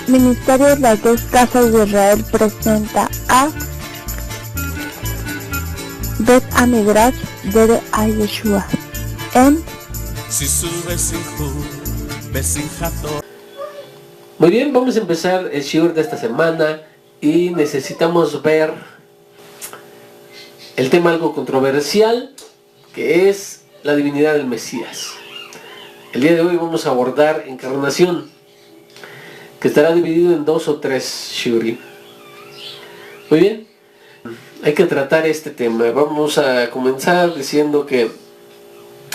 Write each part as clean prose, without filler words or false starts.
Ministerio de las Dos Casas de Israel presenta a Bet Amidrash de Yeshua en Muy bien, vamos a empezar el shiur de esta semana y necesitamos ver el tema algo controversial, que es la divinidad del Mesías. El día de hoy vamos a abordar encarnación, que estará dividido en 2 o 3 shiurim. Muy bien, hay que tratar este tema. Vamos a comenzar diciendo que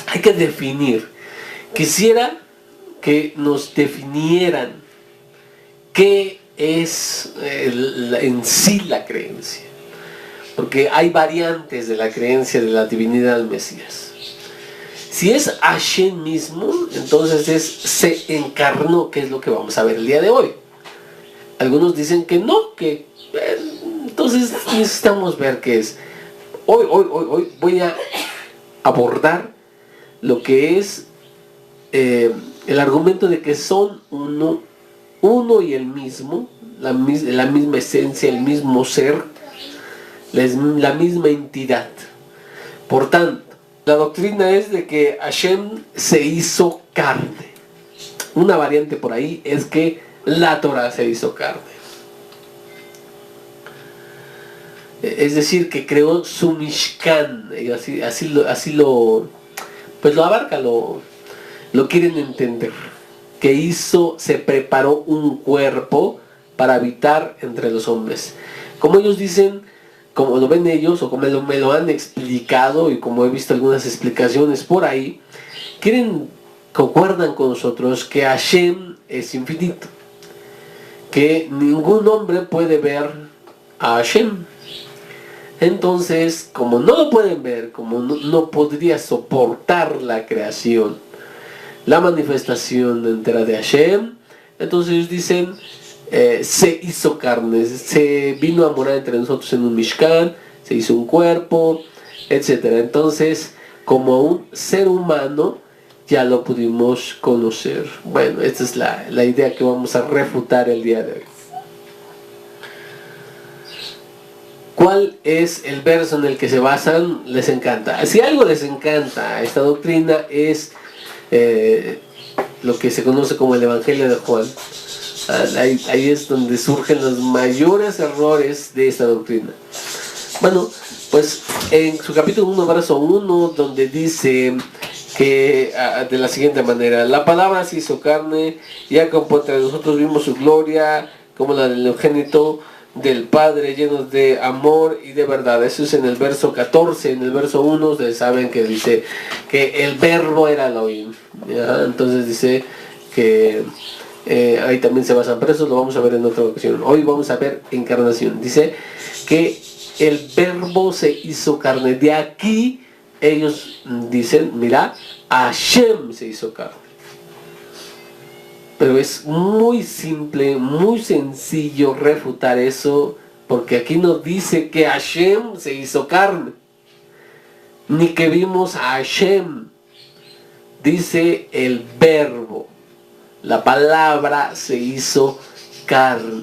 hay que definir. Quisiera que nos definieran qué es en sí la creencia, porque hay variantes de la creencia de la divinidad del Mesías. Si es Hashem mismo, entonces se encarnó, que es lo que vamos a ver el día de hoy. Algunos dicen que no, que entonces necesitamos ver qué es. Hoy voy a abordar lo que es el argumento de que son uno y el mismo, la misma esencia, el mismo ser, la misma entidad. Por tanto, la doctrina es de que Hashem se hizo carne. Una variante por ahí es que la Torah se hizo carne. Es decir, que creó su Mishkan. Así lo abarca, lo quieren entender. Que se preparó un cuerpo para habitar entre los hombres. Como ellos dicen, como lo ven ellos, o como me lo han explicado, y como he visto algunas explicaciones por ahí, concuerdan con nosotros que Hashem es infinito, que ningún hombre puede ver a Hashem. Entonces, como no lo pueden ver, como no podría soportar la creación, la manifestación entera de Hashem, entonces ellos dicen, se hizo carne, se vino a morar entre nosotros en un Mishkan, se hizo un cuerpo, etc. Entonces, como un ser humano, ya lo pudimos conocer. Bueno, esta es la idea que vamos a refutar el día de hoy. ¿Cuál es el verso en el que se basan? Les encanta. Si algo les encanta a esta doctrina es lo que se conoce como el Evangelio de Juan. Ahí es donde surgen los mayores errores de esta doctrina. Bueno, pues en su capítulo 1, verso 1, donde dice que de la siguiente manera: la palabra se hizo carne y acampó entre nosotros, vimos su gloria como la del unigénito del Padre, llenos de amor y de verdad. Eso es en el verso 14. En el verso 1 ustedes saben que dice que el verbo era Elohim, ¿ya? Entonces dice que ahí también se basan, pero eso lo vamos a ver en otra ocasión. Hoy vamos a ver encarnación. Dice que el verbo se hizo carne. De aquí ellos dicen, mira, Hashem se hizo carne. Pero es muy simple, muy sencillo refutar eso, porque aquí no dice que Hashem se hizo carne, ni que vimos a Hashem. Dice el verbo, la palabra se hizo carne.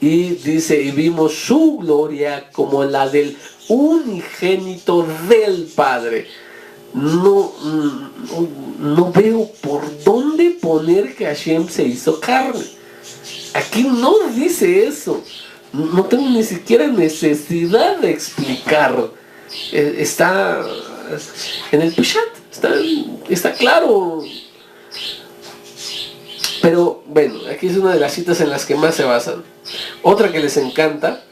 Y dice, y vimos su gloria como la del unigénito del Padre. No veo por dónde poner que Hashem se hizo carne. Aquí no dice eso. No tengo ni siquiera necesidad de explicar. Está en el Peshat, está claro. Pero bueno, aquí es una de las citas en las que más se basan. Otra que les encanta,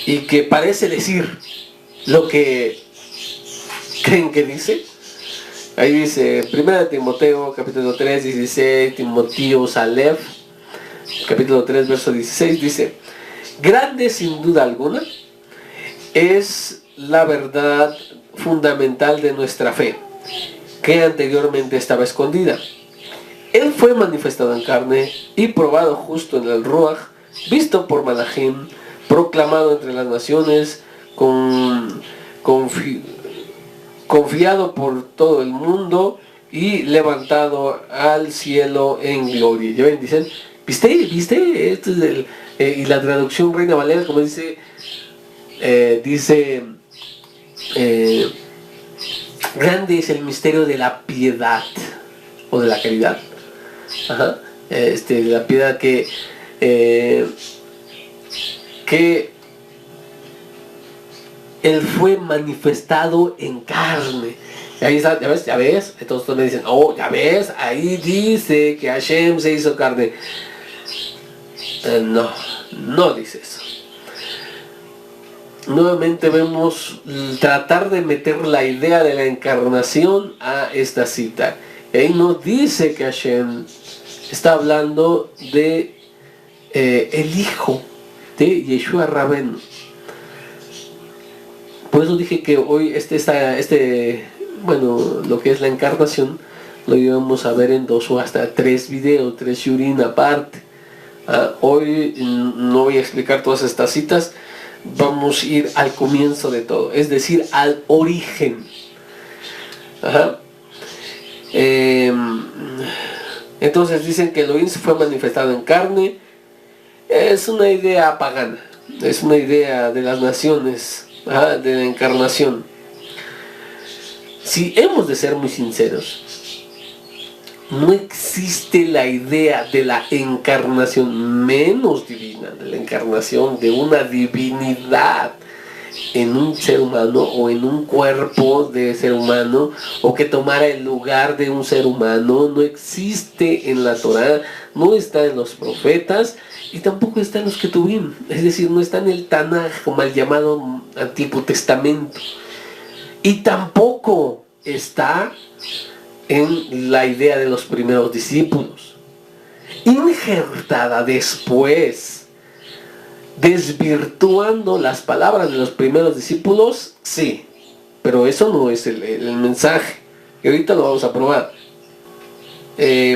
y que parece decir lo que creen que dice. Ahí dice 1 Timoteo capítulo 3, 16, Timoteo Salef capítulo 3, verso 16, dice: grande sin duda alguna es la verdad fundamental de nuestra fe, que anteriormente estaba escondida. Él fue manifestado en carne y probado justo en el Ruach, visto por Malachim, proclamado entre las naciones, confiado por todo el mundo y levantado al cielo en gloria. Ya ven, dicen, ¿viste? Esto es y la traducción Reina Valera, como dice, grande es el misterio de la piedad, o de la caridad. Ajá. De la piedad que Él fue manifestado en carne. Y ahí está, ya ves, entonces me dicen, oh, ya ves, ahí dice que Hashem se hizo carne. No dice eso. Nuevamente vemos tratar de meter la idea de la encarnación a esta cita. Y ahí no dice que Hashem está hablando de el hijo de Yeshua Rabenu. Por eso dije que hoy lo que es la encarnación lo íbamos a ver en 2 o hasta 3 videos, 3 shurin aparte. Hoy no voy a explicar todas estas citas, vamos a ir al comienzo de todo, es decir, al origen. Ajá. Entonces dicen que Elohim fue manifestado en carne. Es una idea pagana, es una idea de las naciones, de la encarnación. Si hemos de ser muy sinceros, no existe la idea de la encarnación menos divina, de la encarnación de una divinidad en un ser humano o en un cuerpo de ser humano, o que tomara el lugar de un ser humano. No existe en la Torá, no está en los profetas y tampoco está en los Ketuvim, es decir, no está en el Tanaj, como el llamado Antiguo Testamento, y tampoco está en la idea de los primeros discípulos. Injertada después, desvirtuando las palabras de los primeros discípulos, sí, pero eso no es el mensaje, y ahorita lo vamos a probar.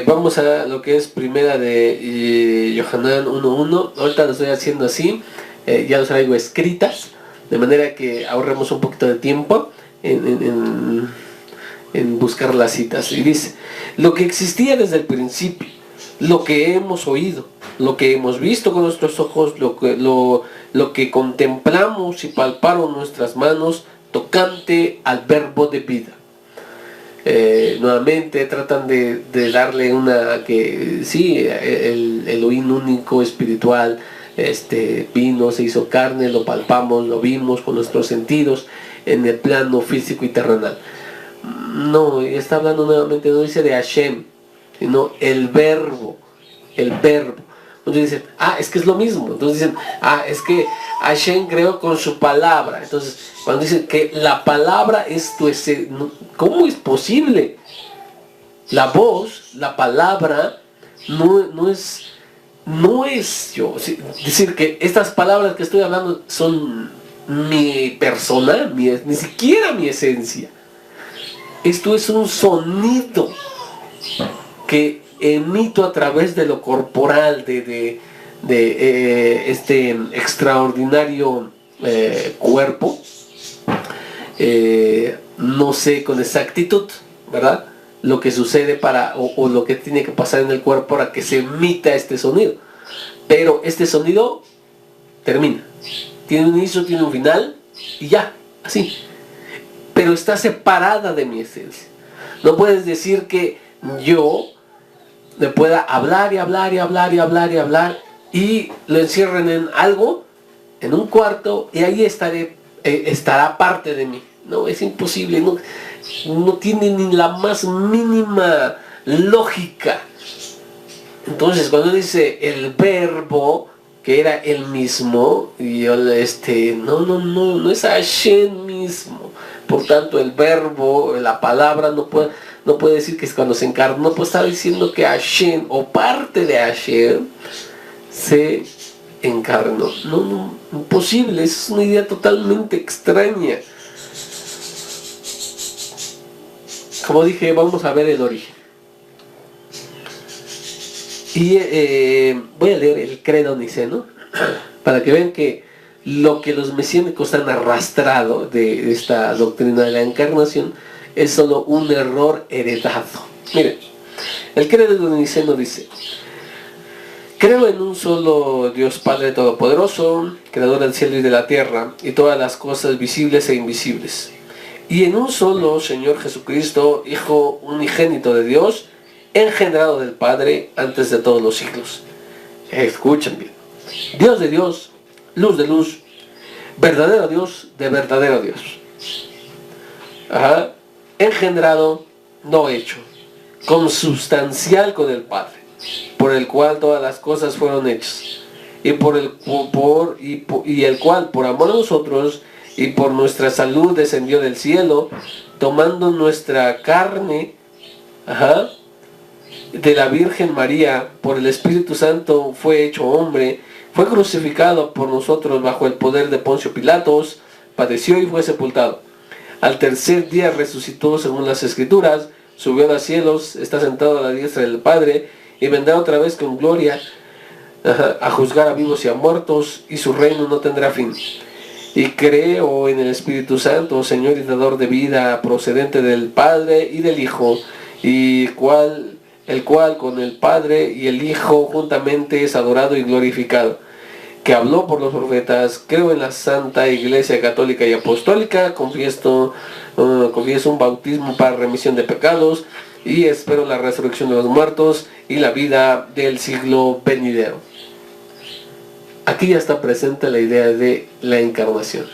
Vamos a lo que es primera de Yohanan 1.1. Ahorita lo estoy haciendo así, ya los traigo escritas, de manera que ahorremos un poquito de tiempo en buscar las citas. Y dice: lo que existía desde el principio, lo que hemos oído, lo que hemos visto con nuestros ojos, lo que contemplamos y palparon nuestras manos tocante al verbo de vida. Nuevamente tratan de darle una que sí, el Elohim único espiritual vino, se hizo carne, lo palpamos, lo vimos con nuestros sentidos en el plano físico y terrenal. No, está hablando nuevamente, no dice de Hashem, sino el verbo. Entonces dicen, es que es lo mismo. Entonces dicen, es que Hashem creó con su palabra. Entonces, cuando dicen que la palabra es tu esencia, ¿cómo es posible? La voz, la palabra, no es yo. Es decir, que estas palabras que estoy hablando son mi persona, ni siquiera mi esencia. Esto es un sonido que emito a través de lo corporal, de este extraordinario cuerpo. No sé con exactitud, ¿verdad?, lo que sucede o lo que tiene que pasar en el cuerpo para que se emita este sonido. Pero este sonido termina. Tiene un inicio, tiene un final y ya, así. Pero está separada de mi esencia. No puedes decir que yo le pueda hablar y hablar y hablar y hablar y hablar y lo encierren en algo, en un cuarto, y ahí estará parte de mí. No, es imposible, no tiene ni la más mínima lógica. Entonces cuando dice el verbo, que era el mismo, y yo no es Hashem mismo. Por tanto, el verbo, la palabra, no puede decir que es cuando se encarnó, pues está diciendo que Hashem o parte de Hashem se encarnó. No, imposible, es una idea totalmente extraña. Como dije, vamos a ver el origen. Y voy a leer el credo niceno para que vean que lo que los mesiánicos han arrastrado de esta doctrina de la encarnación es solo un error heredado. Miren, el credo niceno dice: creo en un solo Dios Padre Todopoderoso, creador del cielo y de la tierra, y todas las cosas visibles e invisibles. Y en un solo Señor Jesucristo, Hijo unigénito de Dios, engendrado del Padre antes de todos los siglos. Escuchen bien. Dios de Dios, luz de luz, verdadero Dios de verdadero Dios. Ajá. Engendrado, no hecho. Consubstancial con el Padre, por el cual todas las cosas fueron hechas, y el cual por amor a nosotros y por nuestra salud descendió del cielo, tomando nuestra carne, de la Virgen María, por el Espíritu Santo fue hecho hombre, fue crucificado por nosotros bajo el poder de Poncio Pilatos, padeció y fue sepultado. Al tercer día resucitó según las Escrituras, subió a los cielos, está sentado a la diestra del Padre, y vendrá otra vez con gloria a juzgar a vivos y a muertos, y su reino no tendrá fin. Y creo en el Espíritu Santo, Señor y dador de vida, procedente del Padre y del Hijo, y el cual con el Padre y el Hijo juntamente es adorado y glorificado, que habló por los profetas. Creo en la Santa Iglesia Católica y Apostólica, confieso un bautismo para remisión de pecados, y espero la resurrección de los muertos y la vida del siglo venidero. Aquí ya está presente la idea de la encarnación,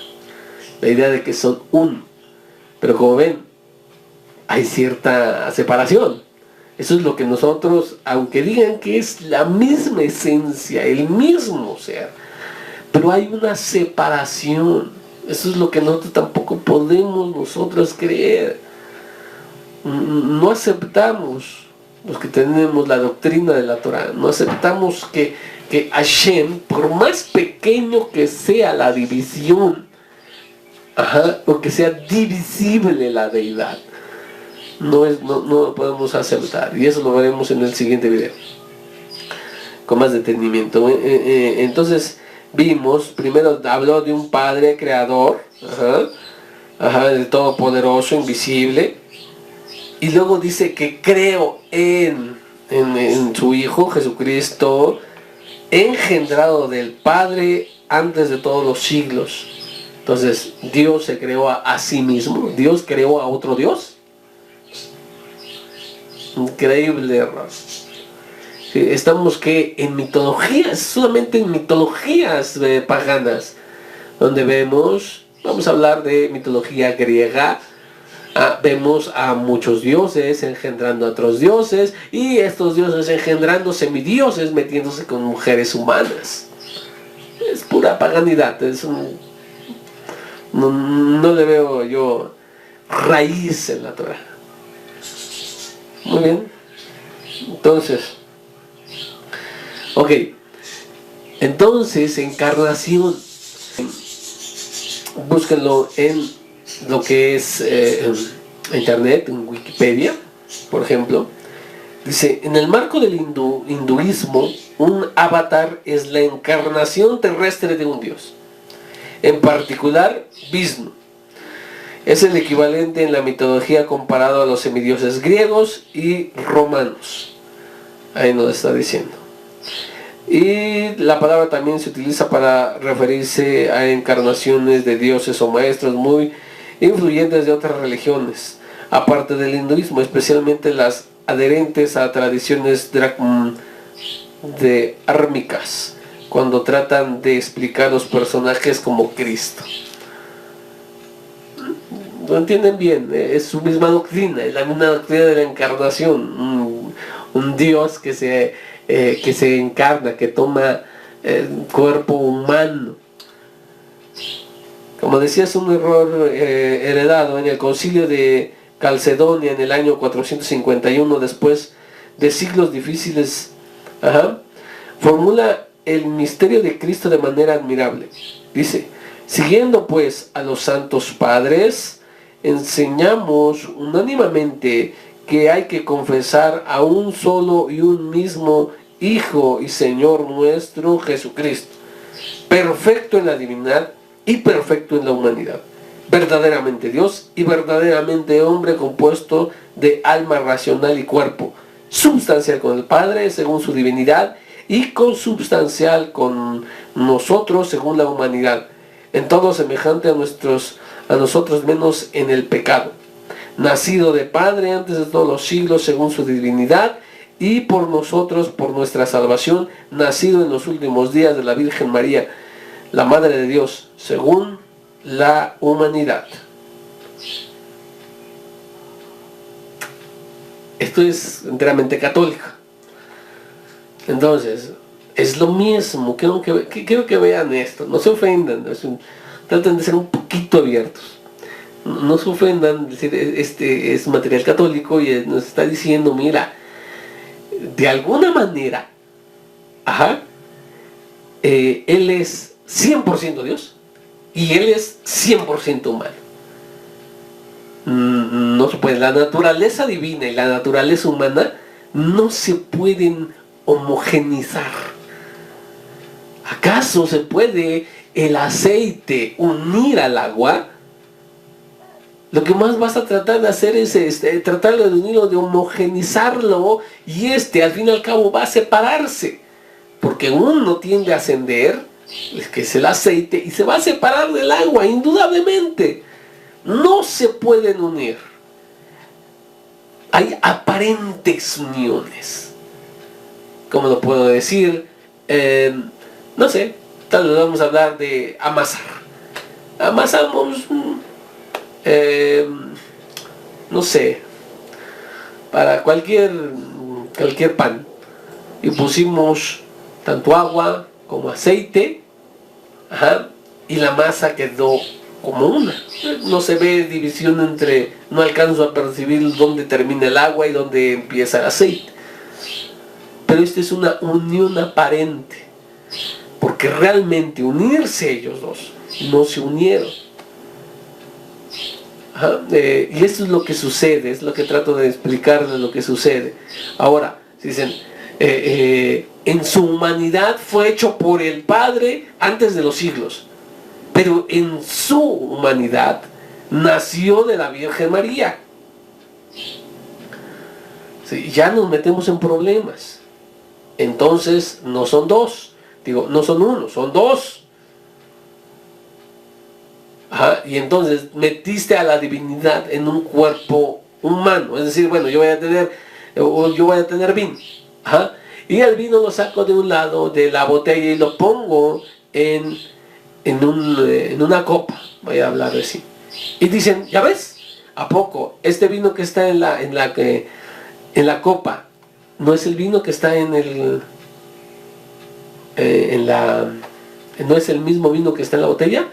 la idea de que son uno, pero como ven, hay cierta separación. Eso es lo que nosotros, aunque digan que es la misma esencia, el mismo ser, pero hay una separación. Eso es lo que nosotros tampoco podemos nosotros creer. No aceptamos, los que tenemos la doctrina de la Torah, no aceptamos que Hashem, por más pequeño que sea la división, o que sea divisible la deidad, no lo podemos aceptar, y eso lo veremos en el siguiente video con más detenimiento. Entonces vimos, primero habló de un Padre creador, del Todopoderoso, invisible, y luego dice que creo en su Hijo Jesucristo, engendrado del Padre antes de todos los siglos. Entonces Dios se creó a sí mismo. Dios creó a otro Dios. Increíble error. Estamos en mitologías, solamente en mitologías paganas, donde vemos, vamos a hablar de mitología griega, vemos a muchos dioses engendrando a otros dioses, y estos dioses engendrando semidioses, metiéndose con mujeres humanas. Es pura paganidad. No le veo yo raíz en la Torah. Muy bien. Entonces, encarnación, búsquenlo en lo que es internet, en Wikipedia, por ejemplo. Dice: en el marco del hinduismo, un avatar es la encarnación terrestre de un dios, en particular Vishnu. Es el equivalente en la mitología comparado a los semidioses griegos y romanos. Ahí nos está diciendo. Y la palabra también se utiliza para referirse a encarnaciones de dioses o maestros muy influyentes de otras religiones, aparte del hinduismo, especialmente las adherentes a tradiciones ármicas, cuando tratan de explicar los personajes como Cristo. ¿Lo entienden bien? Es su misma doctrina, es la misma doctrina de la encarnación. Un Dios que se encarna, que toma cuerpo humano. Como decía, es un error heredado. En el concilio de Calcedonia en el año 451, después de siglos difíciles, formula el misterio de Cristo de manera admirable. Dice: siguiendo pues a los santos padres, enseñamos unánimemente que hay que confesar a un solo y un mismo Hijo y Señor nuestro Jesucristo, perfecto en la divinidad y perfecto en la humanidad, verdaderamente Dios y verdaderamente hombre, compuesto de alma racional y cuerpo, substancial con el Padre según su divinidad y consubstancial con nosotros según la humanidad, en todo semejante a nosotros menos en el pecado, nacido de Padre antes de todos los siglos según su divinidad, y por nosotros, por nuestra salvación, nacido en los últimos días de la Virgen María, la Madre de Dios, según la humanidad. Esto es enteramente católico. Entonces, es lo mismo. Quiero que vean esto. No se ofendan. Traten de ser un poquito abiertos. No se ofendan. Decir, este es material católico y nos está diciendo, mira, de alguna manera, Él es 100% Dios y Él es 100% humano. No se puede. La naturaleza divina y la naturaleza humana no se pueden homogenizar. ¿Acaso se puede el aceite unir al agua? Lo que más vas a tratar de hacer es tratarlo de unirlo, de homogenizarlo, y al fin y al cabo va a separarse, porque uno tiende a ascender, que es el aceite, y se va a separar del agua, indudablemente. No se pueden unir. Hay aparentes uniones. ¿Cómo lo puedo decir? No sé, tal vez vamos a hablar de amasar. Amasamos, no sé, para cualquier pan, y pusimos tanto agua como aceite, y la masa quedó como una. No se ve división entre, no alcanzo a percibir dónde termina el agua y dónde empieza el aceite. Pero esta es una unión aparente, porque realmente unirse ellos dos no se unieron. Y esto es lo que sucede, es lo que trato de explicarles lo que sucede. Ahora, dicen, en su humanidad fue hecho por el Padre antes de los siglos, pero en su humanidad nació de la Virgen María. Sí, ya nos metemos en problemas. Entonces no son dos, no son uno, son dos. Y entonces metiste a la divinidad en un cuerpo humano. Es decir, bueno, yo voy a tener vino. Y el vino lo saco de un lado de la botella y lo pongo en una copa. Voy a hablar así. Y dicen, ¿ya ves? ¿A poco? Este vino que está en la copa no es el vino que está no es el mismo vino que está en la botella.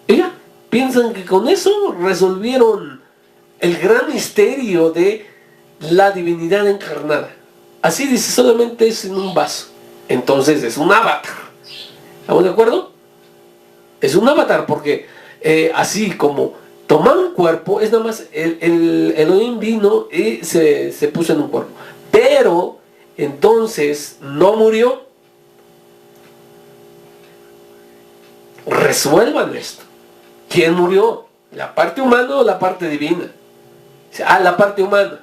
Y ya, piensan que con eso resolvieron el gran misterio de la divinidad encarnada. Así dice, solamente es en un vaso. Entonces es un avatar. ¿Estamos de acuerdo? Es un avatar porque así como tomar un cuerpo, es nada más el Elohim vino y se puso en un cuerpo. Pero entonces no murió. Resuelvan esto. ¿Quién murió? ¿La parte humana o la parte divina? La parte humana.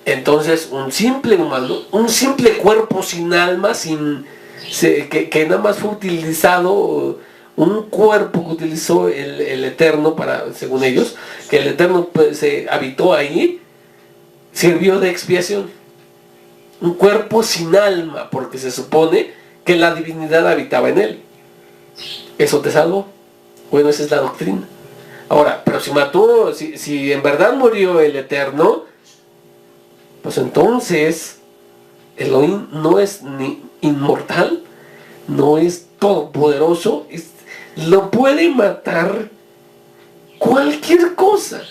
Entonces un simple humano, un simple cuerpo sin alma, que nada más fue utilizado, un cuerpo que utilizó el Eterno según ellos, que el Eterno se habitó ahí, sirvió de expiación. Un cuerpo sin alma, porque se supone que la divinidad habitaba en él. ¿Eso te salvó? Bueno, esa es la doctrina. Ahora, pero si en verdad murió el Eterno, pues entonces Elohim no es ni inmortal, no es todopoderoso, lo puede matar cualquier cosa.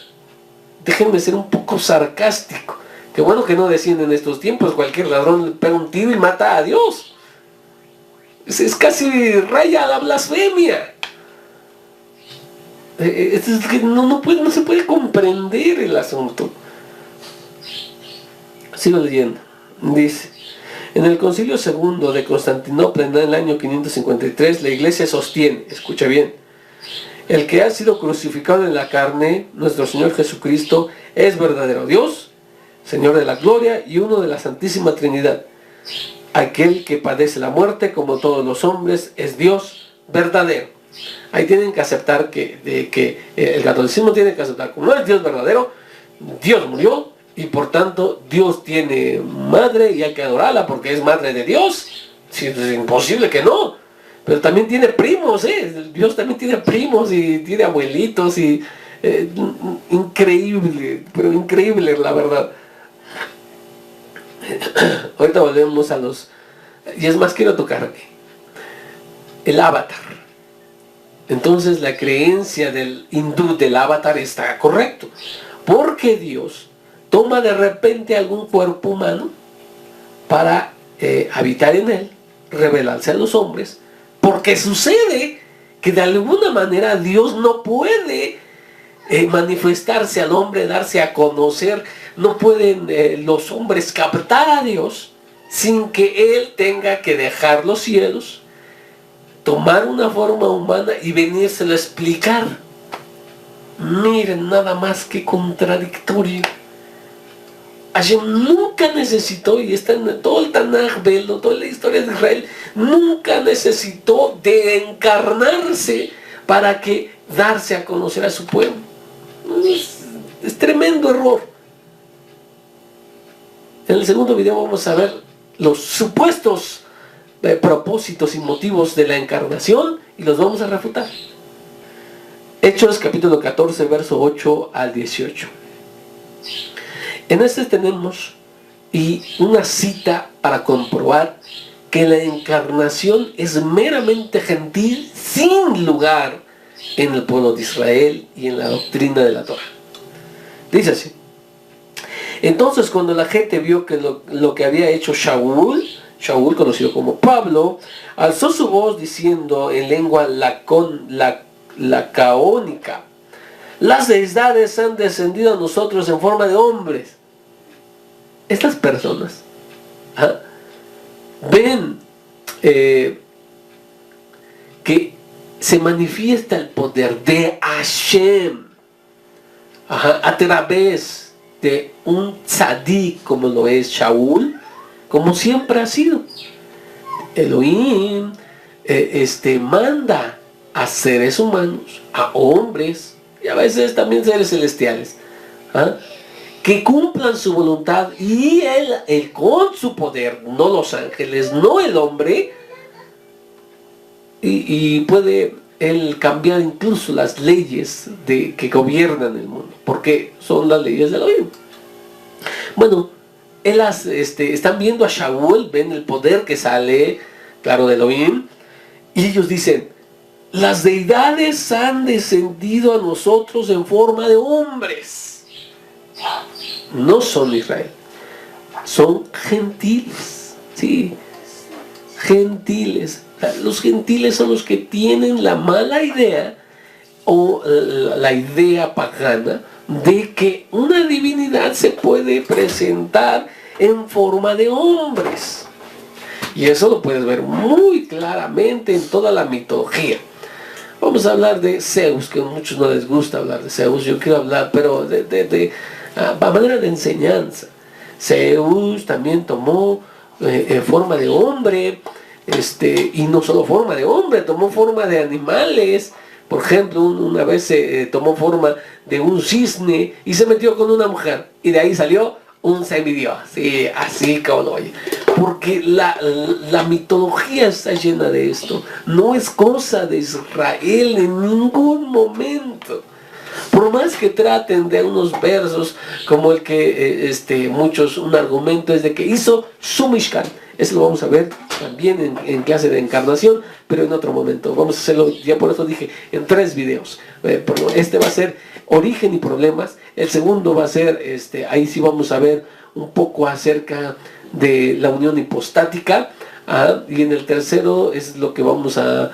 Déjenme ser un poco sarcástico. Qué bueno que no decían en estos tiempos, cualquier ladrón le pega un tiro y mata a Dios. Es casi raya a la blasfemia. No se puede comprender el asunto. Sigo leyendo. Dice, en el Concilio II de Constantinopla, en el año 553, la Iglesia sostiene, escucha bien, el que ha sido crucificado en la carne, nuestro Señor Jesucristo, es verdadero Dios, Señor de la gloria y uno de la Santísima Trinidad. Aquel que padece la muerte, como todos los hombres, es Dios verdadero. Ahí tienen que aceptar que el catolicismo tiene que aceptar, como no es Dios verdadero, Dios murió y por tanto Dios tiene madre y hay que adorarla porque es madre de Dios. Sí, es imposible que no. Pero también tiene primos, Dios también tiene primos y tiene abuelitos y increíble, pero increíble la verdad. Ahorita volvemos a los... Y es más, quiero tocar el avatar. Entonces la creencia del hindú del avatar está correcto. Porque Dios toma de repente algún cuerpo humano para habitar en él, revelarse a los hombres, porque sucede que de alguna manera Dios no puede manifestarse al hombre, darse a conocer, no pueden los hombres captar a Dios sin que Él tenga que dejar los cielos, tomar una forma humana y venírselo a explicar. Miren nada más que contradictorio. Hashem nunca necesitó, y está en todo el Tanaj, toda la historia de Israel, nunca necesitó de encarnarse para que darse a conocer a su pueblo. Es tremendo error. En el segundo video vamos a ver los supuestos propósitos y motivos de la encarnación y los vamos a refutar. Hechos capítulo 14, verso 8 al 18. En este tenemos una cita para comprobar que la encarnación es meramente gentil, sin lugar en el pueblo de Israel y en la doctrina de la Torah. Dice así: entonces cuando la gente vio que lo que había hecho Shaul, conocido como Pablo, alzó su voz diciendo en lengua lacaónica: las deidades han descendido a nosotros en forma de hombres. Estas personas ven que se manifiesta el poder de Hashem a través de un tzadik como lo es Shaul, como siempre ha sido. Elohim manda a seres humanos, a hombres y a veces también seres celestiales, que cumplan su voluntad, y él con su poder, no los ángeles, no el hombre, y puede él cambiar incluso las leyes que gobiernan el mundo, porque son las leyes de Elohim. Bueno, están viendo a Shaul, ven el poder que sale, claro, de Elohim, y ellos dicen: las deidades han descendido a nosotros en forma de hombres. No son Israel, son gentiles, ¿sí? Gentiles. Los gentiles son los que tienen la mala idea o la idea pagana de que una divinidad se puede presentar en forma de hombres. Y eso lo puedes ver muy claramente en toda la mitología. Vamos a hablar de Zeus, que a muchos no les gusta hablar de Zeus. Yo quiero hablar, pero a manera de enseñanza. Zeus también tomó forma de hombre, y no solo forma de hombre, tomó forma de animales. Por ejemplo, una vez tomó forma de un cisne y se metió con una mujer, y de ahí salió un semidios, sí, así como lo oye. Porque la mitología está llena de esto. No es cosa de Israel en ningún momento. Por más que traten de unos versos como el que un argumento es de que hizo su Mishkan. Eso lo vamos a ver también en clase de encarnación, pero en otro momento. Vamos a hacerlo, ya por eso dije, en 3 videos. Este va a ser origen y problemas. El segundo va a ser, ahí sí vamos a ver un poco acerca de la unión hipostática. Y en el tercero es lo que vamos a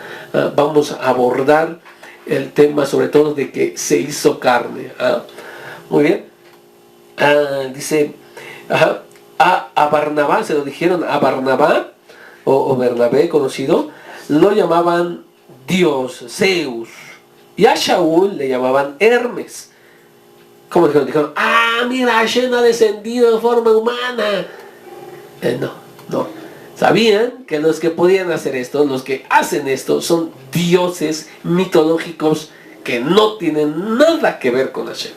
abordar, el tema sobre todo de que se hizo carne. Muy bien. Dice, a Barnabá, se lo dijeron a Barnabá, o Bernabé conocido, lo llamaban Dios, Zeus, Y a Shaul le llamaban Hermes. ¿Cómo dijeron? Dijeron, mira, Hashem ha descendido de forma humana. No. Sabían que los que podían hacer esto, los que hacen esto, son dioses mitológicos que no tienen nada que ver con Hashem.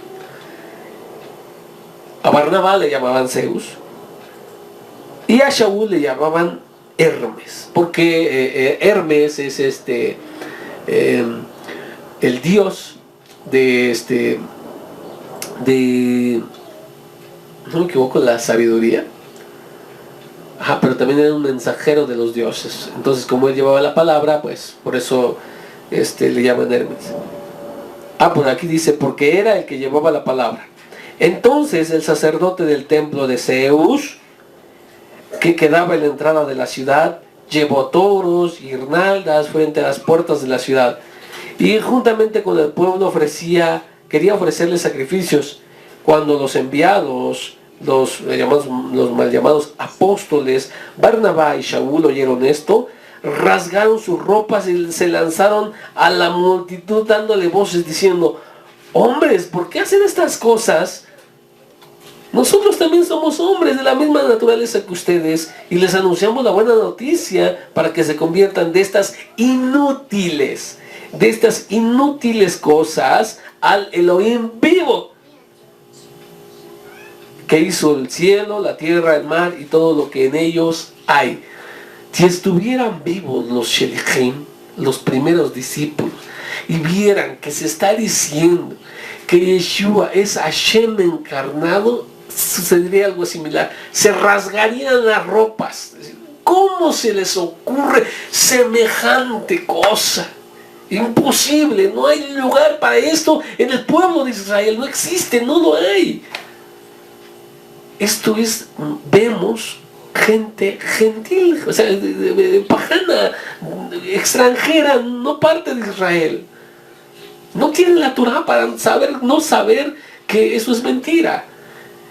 A Barnabá le llamaban Zeus y a Shaul le llamaban Hermes, porque Hermes es el dios de no me equivoco, la sabiduría. Pero también era un mensajero de los dioses. Entonces, como él llevaba la palabra, pues por eso le llaman Hermes. Por aquí dice, porque era el que llevaba la palabra. Entonces el sacerdote del templo de Zeus, que quedaba en la entrada de la ciudad, llevó toros y guirnaldas frente a las puertas de la ciudad, y juntamente con el pueblo quería ofrecerle sacrificios. Cuando los enviados, los mal llamados apóstoles, Barnabá y Shaul, oyeron esto, rasgaron sus ropas y se lanzaron a la multitud dándole voces diciendo, hombres, ¿por qué hacen estas cosas? Nosotros también somos hombres de la misma naturaleza que ustedes y les anunciamos la buena noticia para que se conviertan de estas inútiles cosas al Elohim vivo, que hizo el cielo, la tierra, el mar y todo lo que en ellos hay. Si estuvieran vivos los Shelichim, los primeros discípulos, y vieran que se está diciendo que Yeshua es Hashem encarnado, sucedería algo similar. Se rasgarían las ropas. ¿Cómo se les ocurre semejante cosa? Imposible, no hay lugar para esto en el pueblo de Israel, no existe, no lo hay. Esto es, vemos gente gentil, o sea, pagana, extranjera, no parte de Israel. No tienen la Torah para no saber que eso es mentira.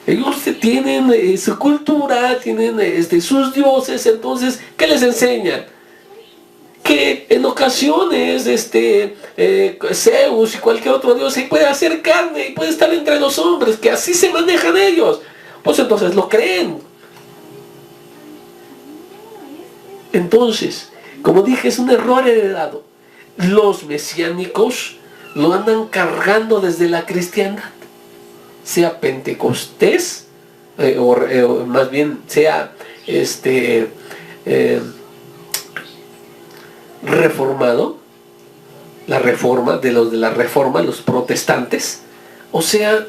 Ellos tienen su cultura, tienen sus dioses. Entonces, ¿qué les enseñan? Que en ocasiones Zeus y cualquier otro dios se puede hacer carne y puede estar entre los hombres, que así se manejan ellos. Pues entonces lo creen. Entonces, como dije, es un error heredado. Los mesiánicos lo andan cargando desde la cristiandad, sea Pentecostés, o más bien sea reformado, la reforma, de la reforma, los protestantes, o sea,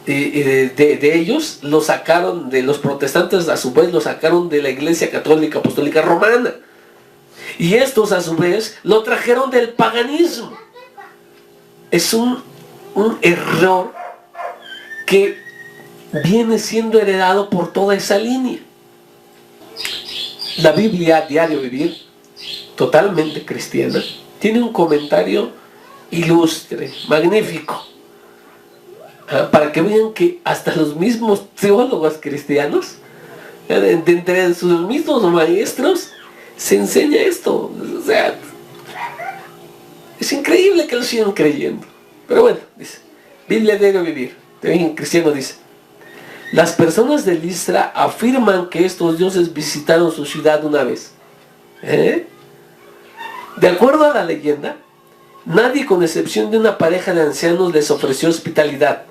de ellos lo sacaron, de los protestantes a su vez lo sacaron de la Iglesia Católica Apostólica Romana, y estos a su vez lo trajeron del paganismo. Es un error que viene siendo heredado por toda esa línea. La Biblia Diario Vivir, totalmente cristiana, tiene un comentario ilustre, magnífico, para que vean que hasta los mismos teólogos cristianos, de entre sus mismos maestros, se enseña esto. O sea, es increíble que lo sigan creyendo. Pero bueno, dice, Biblia Diario Vivir, también cristiano, dice, las personas de Listra afirman que estos dioses visitaron su ciudad una vez. De acuerdo a la leyenda, nadie con excepción de una pareja de ancianos les ofreció hospitalidad,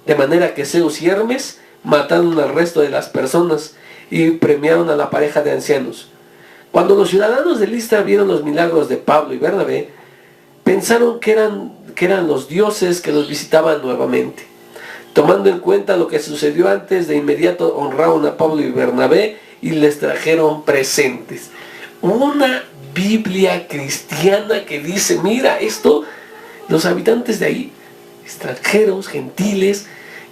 de manera que Zeus y Hermes mataron al resto de las personas y premiaron a la pareja de ancianos. Cuando los ciudadanos de Listra vieron los milagros de Pablo y Bernabé, pensaron que eran los dioses que los visitaban nuevamente. Tomando en cuenta lo que sucedió antes, de inmediato honraron a Pablo y Bernabé y les trajeron presentes. Una Biblia cristiana que dice, mira, esto, los habitantes de ahí, extranjeros, gentiles,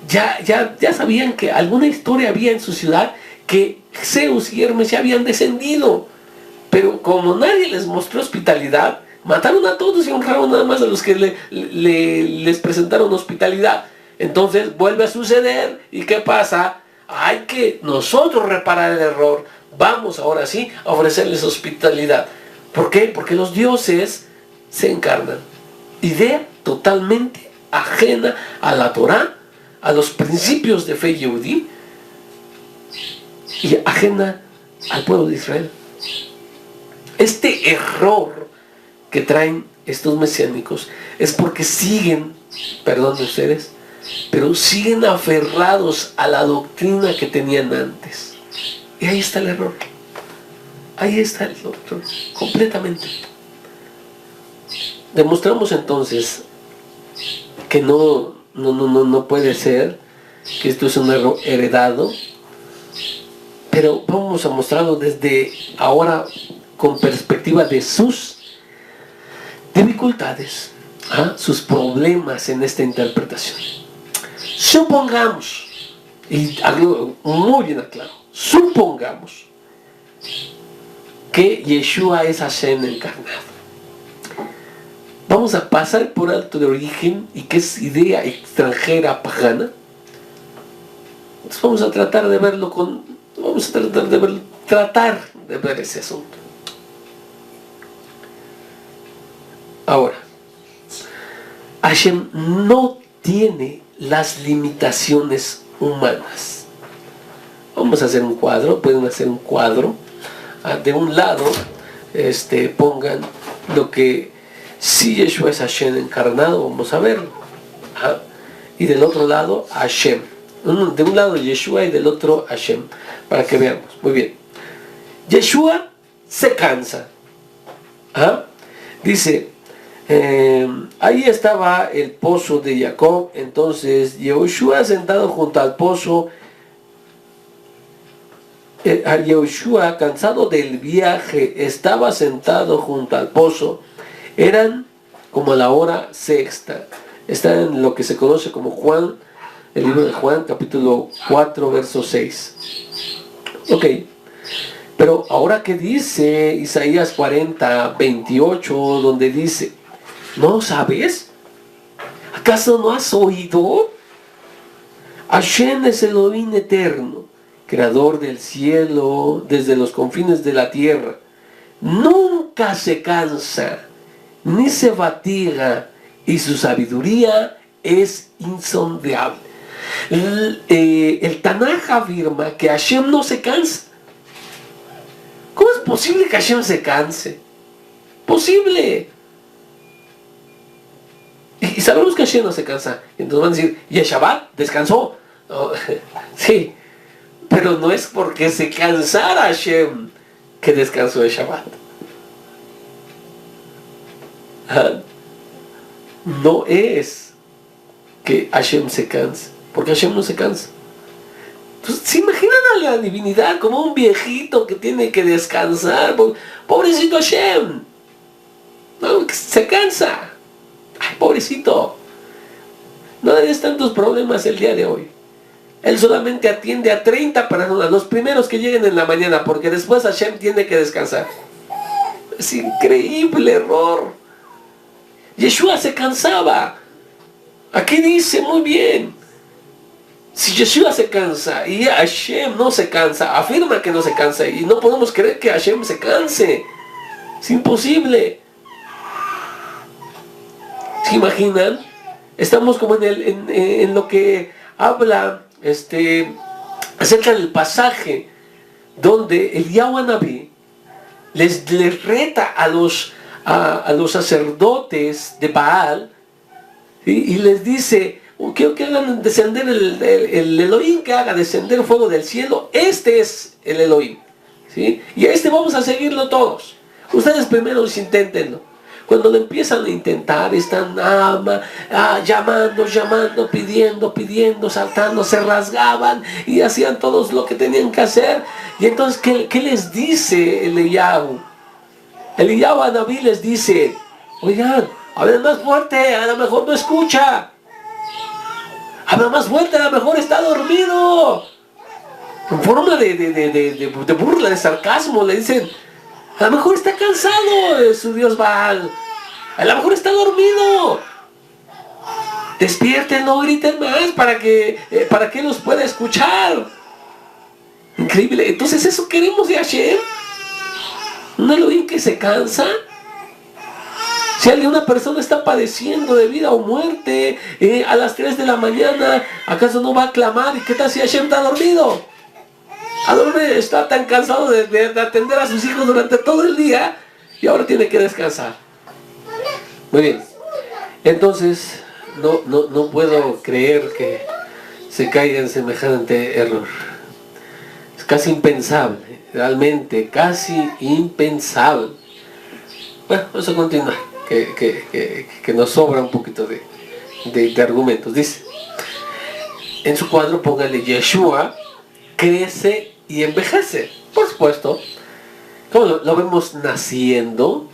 ya sabían que alguna historia había en su ciudad, que Zeus y Hermes ya habían descendido. Pero como nadie les mostró hospitalidad, mataron a todos y honraron nada más a los que les presentaron hospitalidad. Entonces vuelve a suceder, ¿y qué pasa? Hay que nosotros reparar el error. Vamos ahora sí a ofrecerles hospitalidad. ¿Por qué? Porque los dioses se encarnan. idea totalmente ajena a la Torá, a los principios de fe yehudí y ajena al pueblo de Israel. Este error que traen estos mesiánicos es porque siguen, perdón de ustedes, pero siguen aferrados a la doctrina que tenían antes. Y ahí está el error. Ahí está el error, completamente. Demostramos entonces que no puede ser, que esto es un error heredado, pero vamos a mostrarlo desde ahora con perspectiva de sus dificultades, sus problemas en esta interpretación. Supongamos, y algo muy bien aclarado, supongamos que Yeshua es Hashem encarnado. Vamos a pasar por alto de origen y que es idea extranjera, pagana. Entonces vamos a tratar de verlo tratar de ver ese asunto. Ahora, Hashem no tiene las limitaciones humanas. Vamos a hacer un cuadro, pueden hacer un cuadro. De un lado, pongan lo que si Yeshua es Hashem encarnado, vamos a verlo. Y del otro lado, Hashem. De un lado Yeshua y del otro Hashem, para que veamos. Muy bien. Yeshua se cansa. Dice, ahí estaba el pozo de Jacob. Entonces Yeshua sentado junto al pozo, Yeshua cansado del viaje estaba sentado junto al pozo. Eran como la hora sexta. Está en lo que se conoce como Juan, el libro de Juan, capítulo 4, verso 6. Ok. Pero ahora que dice Isaías 40, 28, donde dice, ¿no sabes? ¿Acaso no has oído? Hashem es el Elohim eterno, creador del cielo desde los confines de la tierra. Nunca se cansa, ni se fatiga, y su sabiduría es insondable. El Tanaj afirma que Hashem no se cansa. ¿Cómo es posible que Hashem se canse? Posible. Y sabemos que Hashem no se cansa. Entonces van a decir, ¿y el Shabbat descansó? No, sí, pero no es porque se cansara Hashem que descansó el Shabbat. No es que Hashem se canse, porque Hashem no se cansa. Entonces, ¿se imaginan a la divinidad como un viejito que tiene que descansar? Pobrecito Hashem, no, se cansa. Ay, pobrecito, no le des tantos problemas el día de hoy. Él solamente atiende a 30 personas, los primeros que lleguen en la mañana, porque después Hashem tiene que descansar. Es increíble error. Yeshua se cansaba. Aquí dice muy bien, si Yeshua se cansa y Hashem no se cansa, afirma que no se cansa, y no podemos creer que Hashem se canse. Es imposible. ¿Se imaginan? Estamos como en lo que habla acerca del pasaje donde el Yahweh Naví les reta a los sacerdotes de Baal, y les dice, quiero que hagan descender el Elohim, que haga descender fuego del cielo. Este es el Elohim, ¿sí? Y vamos a seguirlo todos. Ustedes primero inténtenlo. Cuando lo empiezan a intentar, están llamando, pidiendo, saltando, se rasgaban y hacían todos lo que tenían que hacer. Y entonces, ¿qué les dice Eliyahu? Eliyahu a Naví les dice, oigan, hablen más fuerte, a lo mejor no escucha. Habla más fuerte, a lo mejor está dormido. En forma de burla, de sarcasmo, le dicen, a lo mejor está cansado de su Dios Baal. A lo mejor está dormido. Despiértenlo, griten más para que los pueda escuchar. Increíble. Entonces, ¿eso queremos de Hashem? ¿Un Elohim que se cansa? Si una persona está padeciendo de vida o muerte a las 3 de la mañana, ¿acaso no va a clamar? ¿Y qué tal si Hashem está dormido? A dormir, está tan cansado de atender a sus hijos durante todo el día y ahora tiene que descansar. Muy bien. Entonces, no puedo creer que se caiga en semejante error. Es casi impensable, realmente, casi impensable. Bueno, eso continúa, que nos sobra un poquito de argumentos. Dice, en su cuadro póngale Yeshua crece y envejece. Por supuesto, como lo vemos naciendo,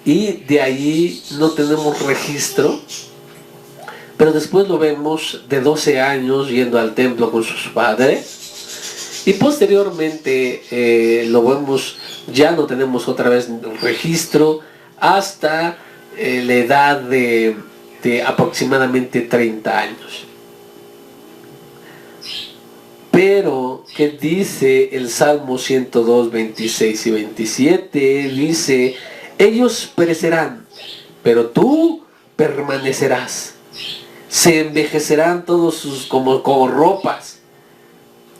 y de ahí no tenemos registro, pero después lo vemos de 12 años yendo al templo con sus padres, y posteriormente lo vemos, ya no tenemos otra vez registro hasta la edad de aproximadamente 30 años. Pero, ¿qué dice el Salmo 102, 26 y 27? Dice, ellos perecerán, pero tú permanecerás. Se envejecerán todos como ropas.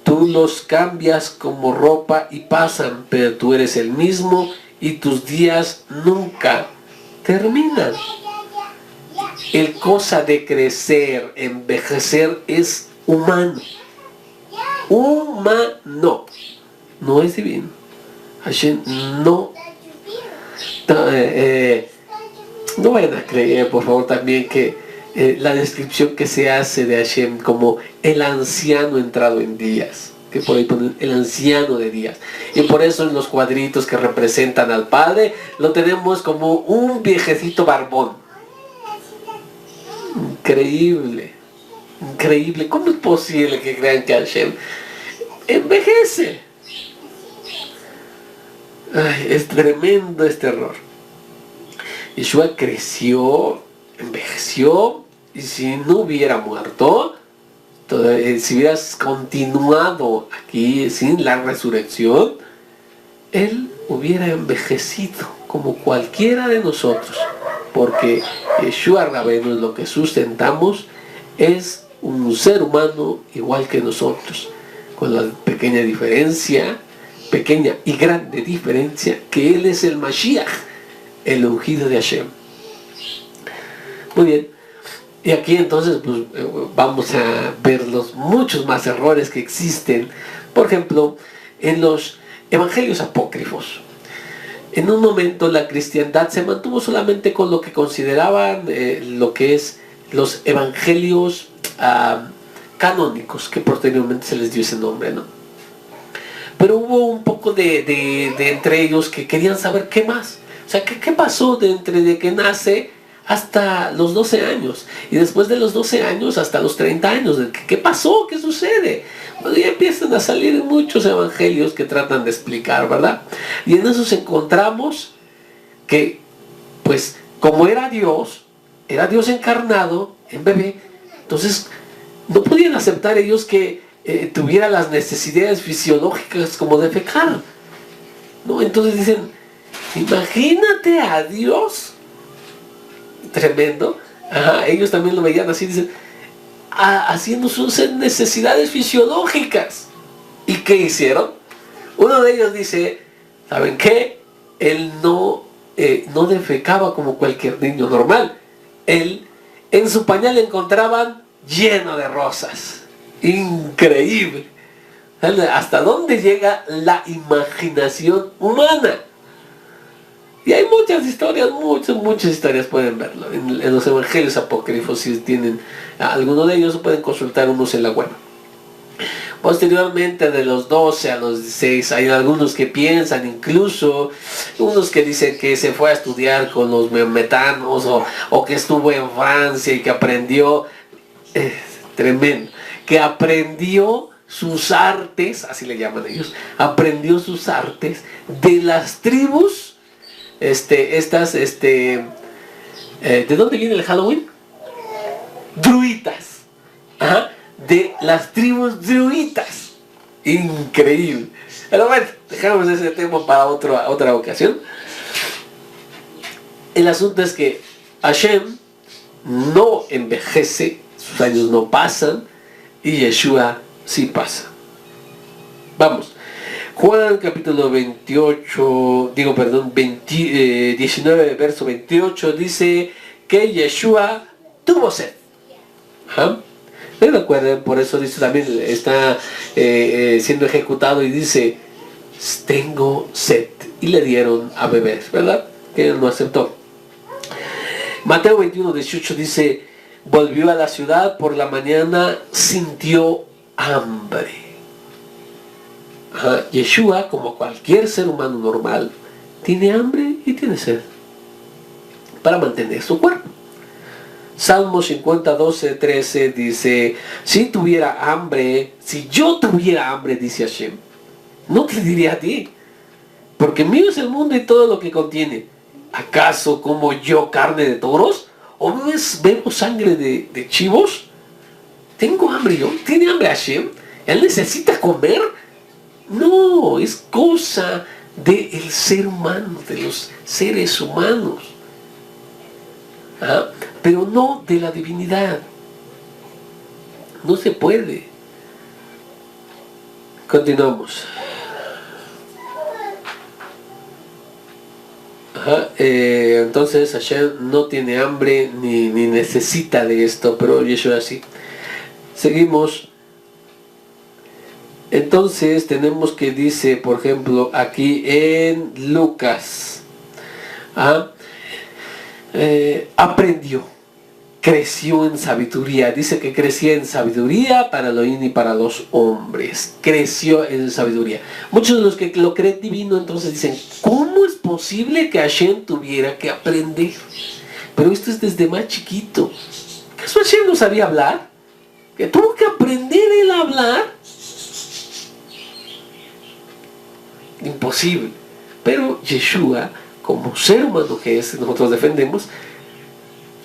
Tú los cambias como ropa y pasan, pero tú eres el mismo y tus días nunca terminan. El cosa de crecer, envejecer es humano. Humano, no es divino. Hashem no vayan a creer, por favor, también que la descripción que se hace de Hashem como el anciano entrado en días, que por ahí ponen el anciano de días, y por eso en los cuadritos que representan al Padre lo tenemos como un viejecito barbón. Increíble. Increíble. ¿Cómo es posible que crean que Hashem envejece? Ay, es tremendo este error. Yeshua creció, envejeció, y si no hubiera muerto, si hubieras continuado aquí sin la resurrección, él hubiera envejecido como cualquiera de nosotros, porque Yeshua Rabbeinu es lo que sustentamos, es un ser humano igual que nosotros, con la pequeña diferencia, pequeña y grande diferencia, que él es el Mashiach, el ungido de Hashem. Muy bien, y aquí entonces pues, vamos a ver los muchos más errores que existen, por ejemplo, en los evangelios apócrifos. En un momento la cristiandad se mantuvo solamente con lo que consideraban lo que es los evangelios canónicos, que posteriormente se les dio ese nombre, ¿no? Pero hubo un poco de entre ellos que querían saber qué más. O sea, ¿qué pasó de que nace hasta los 12 años? Y después de los 12 años hasta los 30 años. ¿Qué pasó? ¿Qué sucede? Bueno, ya empiezan a salir muchos evangelios que tratan de explicar, ¿verdad? Y en esos encontramos que, pues, como era Dios encarnado en bebé, entonces no podían aceptar ellos que tuviera las necesidades fisiológicas como defecar, ¿no? Entonces dicen, imagínate a Dios, tremendo. Ellos también lo veían así, dicen, haciendo sus necesidades fisiológicas. ¿Y qué hicieron? Uno de ellos dice, ¿saben qué? Él no defecaba como cualquier niño normal. Él, en su pañal encontraban lleno de rosas. Increíble. ¿Hasta dónde llega la imaginación humana? Y hay muchas historias, muchas historias, pueden verlo en los evangelios apócrifos. Si tienen alguno de ellos, pueden consultar unos en la web. Posteriormente, de los 12 a los 16, hay algunos que piensan, incluso unos que dicen que se fue a estudiar con los maometanos, o que estuvo en Francia y que aprendió, tremendo, que aprendió sus artes, así le llaman ellos, aprendió sus artes de las tribus, ¿de dónde viene el Halloween? Druitas. De las tribus druitas. Increíble. Pero bueno, dejamos ese tema para otra ocasión. El asunto es que Hashem no envejece, sus años no pasan, y Yeshua sí pasa. Vamos. Juan capítulo 19, verso 28 dice que Yeshua tuvo sed. ¿Ah? ¿Me recuerdan? Por eso dice también, está siendo ejecutado y dice, tengo sed. Y le dieron a beber, ¿verdad? Que él no aceptó. Mateo 21, 18 dice, volvió a la ciudad por la mañana, sintió hambre. Yeshua, como cualquier ser humano normal, tiene hambre y tiene sed para mantener su cuerpo. Salmo 50, 12, 13 dice, si yo tuviera hambre, dice Hashem, no te diría a ti, porque mío es el mundo y todo lo que contiene. ¿Acaso como yo carne de toros? ¿O bebo sangre de chivos? ¿Tengo hambre yo? ¿Tiene hambre Hashem? ¿Él necesita comer? No, es cosa del ser humano, de los seres humanos. Pero no de la divinidad. No se puede. Continuamos. Entonces Hashem no tiene hambre ni necesita de esto, pero Yeshua sí. Seguimos. Entonces tenemos que dice, por ejemplo, aquí en Lucas, aprendió, creció en sabiduría. Dice que crecía en sabiduría para Elohim y para los hombres. Creció en sabiduría. Muchos de los que lo creen divino entonces dicen, ¿cómo es posible que Hashem tuviera que aprender? Pero esto es desde más chiquito. ¿Acaso Hashem no sabía hablar? ¿Que tuvo que aprender él a hablar? Imposible. Pero Yeshua, como ser humano que es, nosotros defendemos,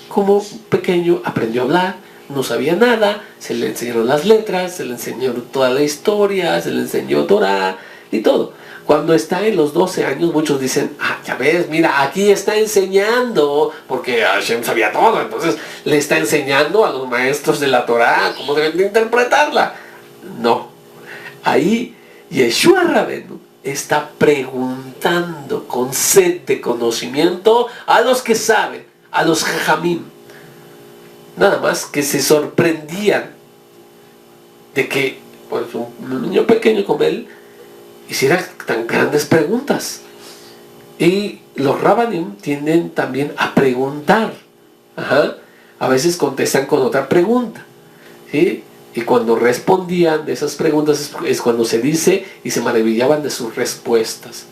como pequeño aprendió a hablar, no sabía nada, se le enseñaron las letras, se le enseñó toda la historia, se le enseñó Torah y todo. Cuando está en los 12 años, muchos dicen, ya ves, mira, aquí está enseñando, porque Hashem sabía todo, entonces le está enseñando a los maestros de la Torah cómo deben de interpretarla. No, ahí Yeshua Rabenu está preguntando con sed de conocimiento a los que saben, a los jajamim. Nada más que se sorprendían de que pues, un niño pequeño como él hiciera tan grandes preguntas. Y los rabanim tienden también a preguntar. A veces contestan con otra pregunta, ¿sí? Y cuando respondían de esas preguntas es cuando se dice y se maravillaban de sus respuestas.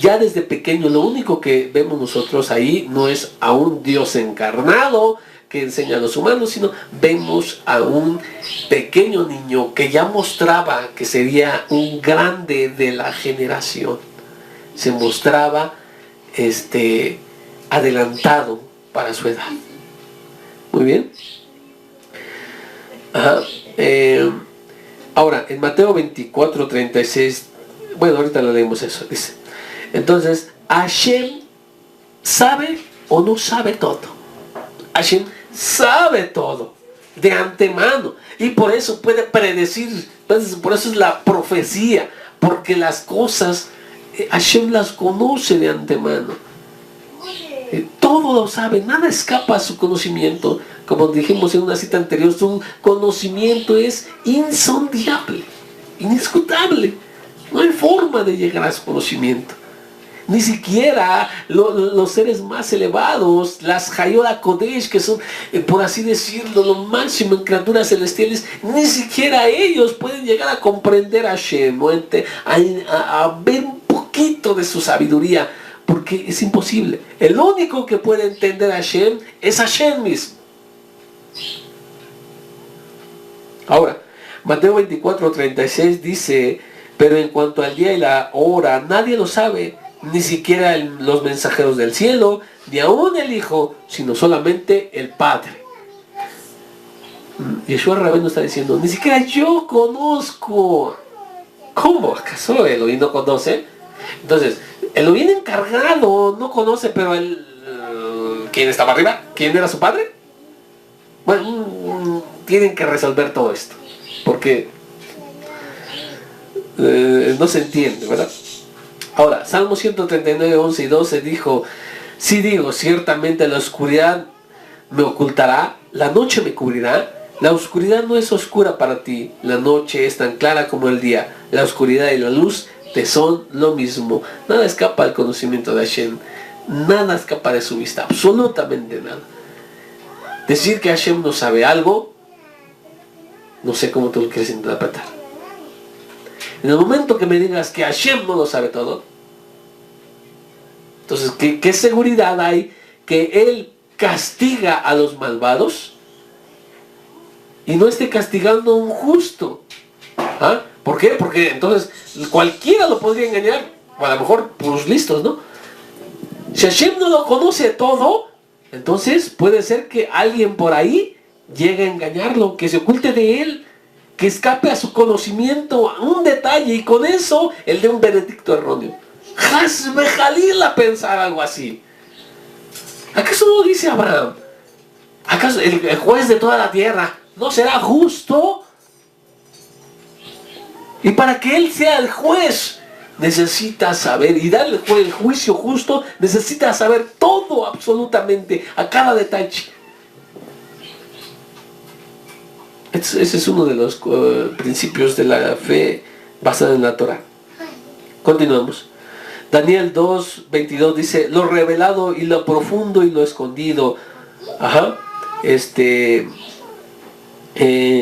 Ya desde pequeño lo único que vemos nosotros ahí no es a un Dios encarnado que enseña a los humanos, sino vemos a un pequeño niño que ya mostraba que sería un grande de la generación. Se mostraba adelantado para su edad. Muy bien. Ahora, en Mateo 24, 36, bueno, ahorita lo leemos eso, dice. Entonces, Hashem sabe o no sabe todo. Hashem sabe todo de antemano y por eso puede predecir. Entonces, por eso es la profecía, porque las cosas Hashem las conoce de antemano. Todo lo sabe, nada escapa a su conocimiento. Como dijimos en una cita anterior, su conocimiento es insondable, inescrutable. No hay forma de llegar a su conocimiento. Ni siquiera los seres más elevados, las Hayot Kodesh, que son, por así decirlo, lo máximo en criaturas celestiales, ni siquiera ellos pueden llegar a comprender a Hashem, a ver un poquito de su sabiduría, porque es imposible. El único que puede entender a Hashem es Hashem mismo. Ahora, Mateo 24, 36 dice, pero en cuanto al día y la hora, nadie lo sabe, ni siquiera los mensajeros del cielo, ni aún el Hijo, sino solamente el Padre. Yeshua Rabenu está diciendo, ni siquiera yo conozco. ¿Cómo? ¿Acaso Elohim no conoce? Entonces, Elohim encargado no conoce, pero él, ¿quién estaba arriba? ¿Quién era su padre? Bueno, tienen que resolver todo esto, porque no se entiende, ¿verdad? Ahora, Salmo 139, 11 y 12 dijo: si digo, ciertamente la oscuridad me ocultará, la noche me cubrirá. La oscuridad no es oscura para ti, la noche es tan clara como el día. La oscuridad y la luz te son lo mismo. Nada escapa al conocimiento de Hashem, nada escapa de su vista, absolutamente nada. Decir que Hashem no sabe algo, no sé cómo tú lo quieres interpretar. En el momento que me digas que Hashem no lo sabe todo, entonces, ¿qué seguridad hay que Él castiga a los malvados y no esté castigando a un justo? ¿Ah? ¿Por qué? Porque entonces cualquiera lo podría engañar, o a lo mejor pues listos, ¿no? Si Hashem no lo conoce todo, entonces puede ser que alguien por ahí llegue a engañarlo, que se oculte de él, que escape a su conocimiento a un detalle, y con eso él dé un veredicto erróneo. Hazme Jalila pensar algo así. ¿Acaso no dice Abraham? ¿Acaso el juez de toda la tierra no será justo? Y para que él sea el juez, necesita saber, y darle el juicio justo, necesita saber todo absolutamente, a cada detalle. Ese es uno de los principios de la fe basada en la Torah. Continuamos. Daniel 2, 22 dice: lo revelado y lo profundo y lo escondido. Eso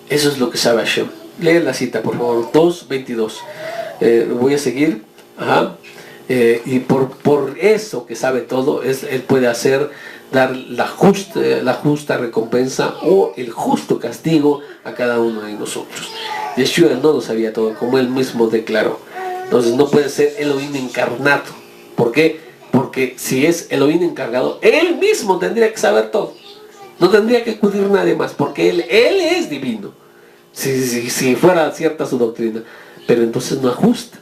es lo que sabe Hashem. Lee la cita, por favor. 2, 22. Voy a seguir. Y por eso que sabe todo, Él puede dar la justa recompensa o el justo castigo a cada uno de nosotros. Yeshua no lo sabía todo, como Él mismo declaró. Entonces no puede ser Elohim encarnado. ¿Por qué? Porque si es Elohim encargado, Él mismo tendría que saber todo. No tendría que acudir a nadie más, porque Él es divino. Si fuera cierta su doctrina. Pero entonces no ajusta.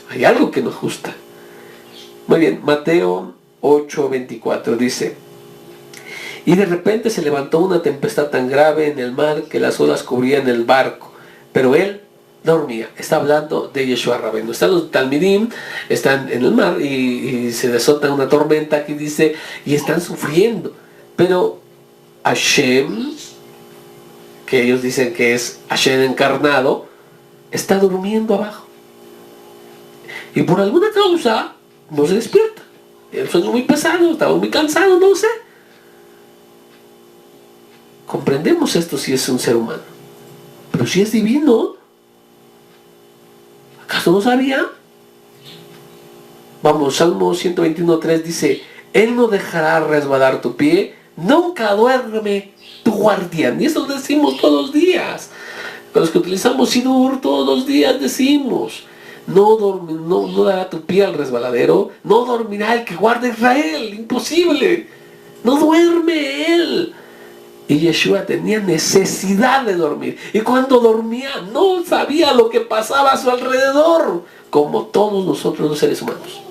Hay algo que no ajusta. Muy bien, Mateo 8:24 dice: y de repente se levantó una tempestad tan grave en el mar que las olas cubrían el barco, pero él dormía. Está hablando de Yeshua Rabbeinu. Están los Talmidim, están en el mar y se desota una tormenta, aquí dice, y están sufriendo. Pero Hashem, que ellos dicen que es Hashem encarnado, está durmiendo abajo. Y por alguna causa no se despierta. El sueño muy pesado, estaba muy cansado, no sé. Comprendemos esto si es un ser humano. Pero si es divino, ¿acaso no sabía? Vamos, Salmo 121:3 dice: Él no dejará resbalar tu pie, nunca duerme tu guardián. Y eso lo decimos todos los días. Con los que utilizamos Sidur, todos los días decimos: no dará tu pie al resbaladero, no dormirá el que guarda Israel. Imposible. No duerme él. Y Yeshua tenía necesidad de dormir. Y cuando dormía no sabía lo que pasaba a su alrededor, como todos nosotros los seres humanos.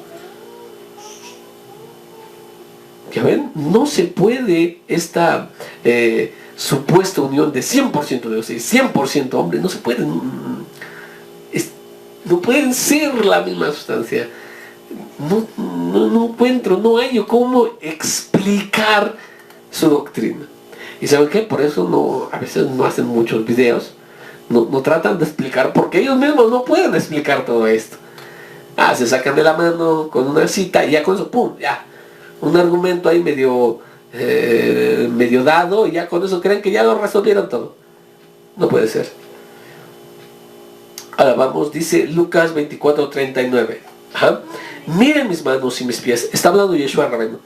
¿Ya ven? No se puede esta supuesta unión de 100% de Dios y 100% hombre. No se puede. No pueden ser la misma sustancia. No encuentro, no hay cómo explicar su doctrina. ¿Y saben qué? Por eso a veces no hacen muchos videos, no tratan de explicar, porque ellos mismos no pueden explicar todo esto. Se sacan de la mano con una cita y ya con eso, ¡pum! Ya, un argumento ahí medio dado, y ya con eso creen que ya lo resolvieron todo. No puede ser. Ahora vamos, dice Lucas 24:39. Miren mis manos y mis pies. Está hablando Yeshua Rabbeinu.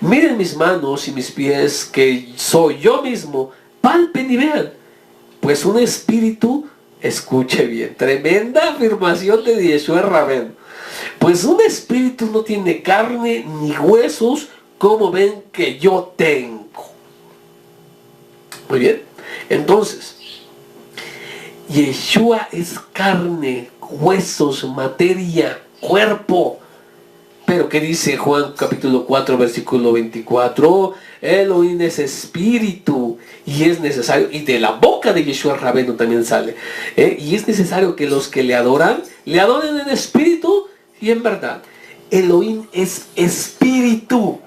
Miren mis manos y mis pies, que soy yo mismo. Palpen y vean. Pues un espíritu, escuche bien, tremenda afirmación de Yeshua Rabbeinu. Pues un espíritu no tiene carne ni huesos, como ven que yo tengo. Muy bien. Entonces, Yeshua es carne, huesos, materia. cuerpo. Pero ¿qué dice Juan capítulo 4 versículo 24? Elohim es espíritu y es necesario, y de la boca de Yeshua Rabenu también sale, y es necesario que los que le adoren en espíritu y en verdad. Elohim es espíritu.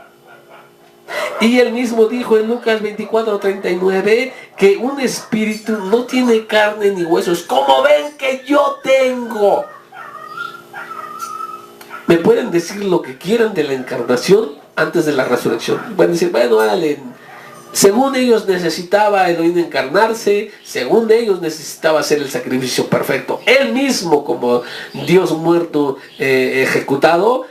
Y él mismo dijo en Lucas 24:39 que un espíritu no tiene carne ni huesos, como ven que yo tengo. Me pueden decir lo que quieran de la encarnación antes de la resurrección. Pueden decir, bueno, según ellos necesitaba Elohim encarnarse, según ellos necesitaba hacer el sacrificio perfecto. Él mismo como Dios muerto ejecutado,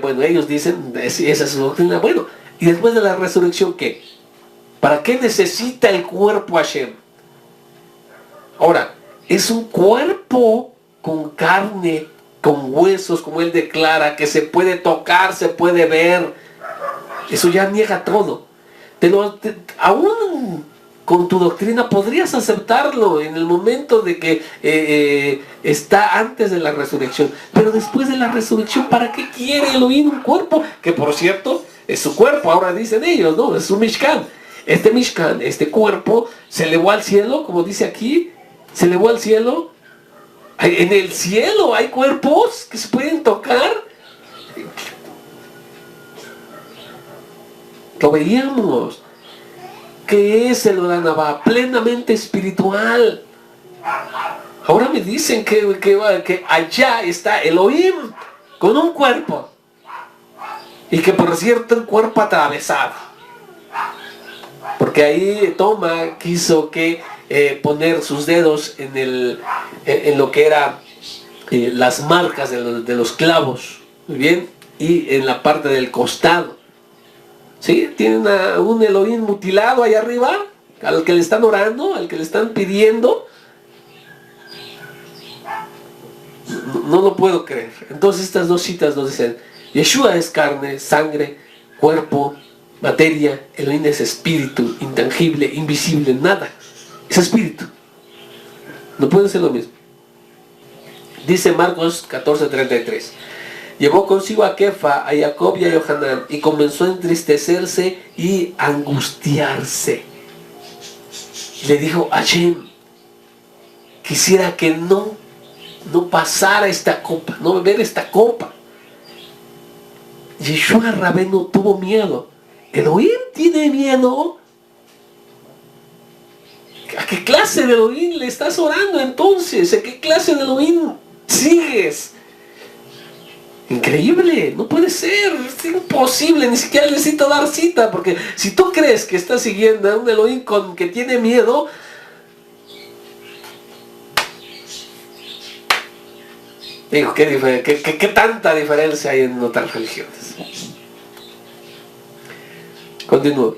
bueno, ellos dicen, esa es su doctrina. Bueno, y después de la resurrección, ¿qué? ¿Para qué necesita el cuerpo Hashem? Ahora, es un cuerpo con carne, con huesos, como él declara, que se puede tocar, se puede ver. Eso ya niega todo. Aún con tu doctrina podrías aceptarlo en el momento de que está antes de la resurrección. Pero después de la resurrección, ¿para qué quiere Elohim un cuerpo? Que por cierto, es su cuerpo, ahora dicen ellos, ¿no? Es su Mishkan. Este Mishkan, este cuerpo, se elevó al cielo, como dice aquí, se elevó al cielo. En el cielo hay cuerpos que se pueden tocar. Lo veíamos. Que es el Olam Abba, plenamente espiritual. Ahora me dicen que allá está Elohim con un cuerpo. Y que por cierto el cuerpo atravesado. Porque ahí Toma quiso que poner sus dedos en lo que era las marcas de los clavos, muy bien, y en la parte del costado. ¿Sí? Tienen un Elohim mutilado ahí arriba, al que le están orando, al que le están pidiendo. No lo puedo creer. Entonces estas dos citas nos dicen, Yeshua es carne, sangre, cuerpo, materia. Elohim es espíritu, intangible, invisible, nada. Es espíritu. No puede ser lo mismo. Dice Marcos 14:33. Llevó consigo a Kefa, a Jacob y a Yohanan, y comenzó a entristecerse y angustiarse. Le dijo, Hashem, quisiera que no pasara esta copa, no beber esta copa. Yeshua Rabenu tuvo miedo. ¿Elohim tiene miedo? ¿A qué clase de Elohim le estás orando entonces? ¿A qué clase de Elohim sigues? Increíble, no puede ser, es imposible, ni siquiera necesito dar cita, porque si tú crees que estás siguiendo a un Elohim que tiene miedo, digo, ¿qué tanta diferencia hay en otras religiones? Continúo.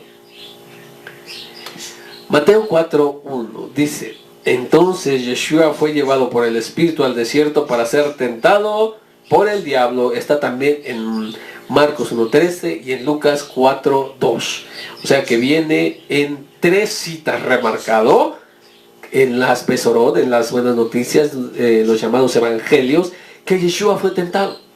Mateo 4:1 dice, entonces Yeshua fue llevado por el Espíritu al desierto para ser tentado por el diablo. Está también en Marcos 1:13 y en Lucas 4:2. O sea que viene en 3 citas remarcado en las Besorot, en las buenas noticias, los llamados evangelios, que Yeshua fue tentado.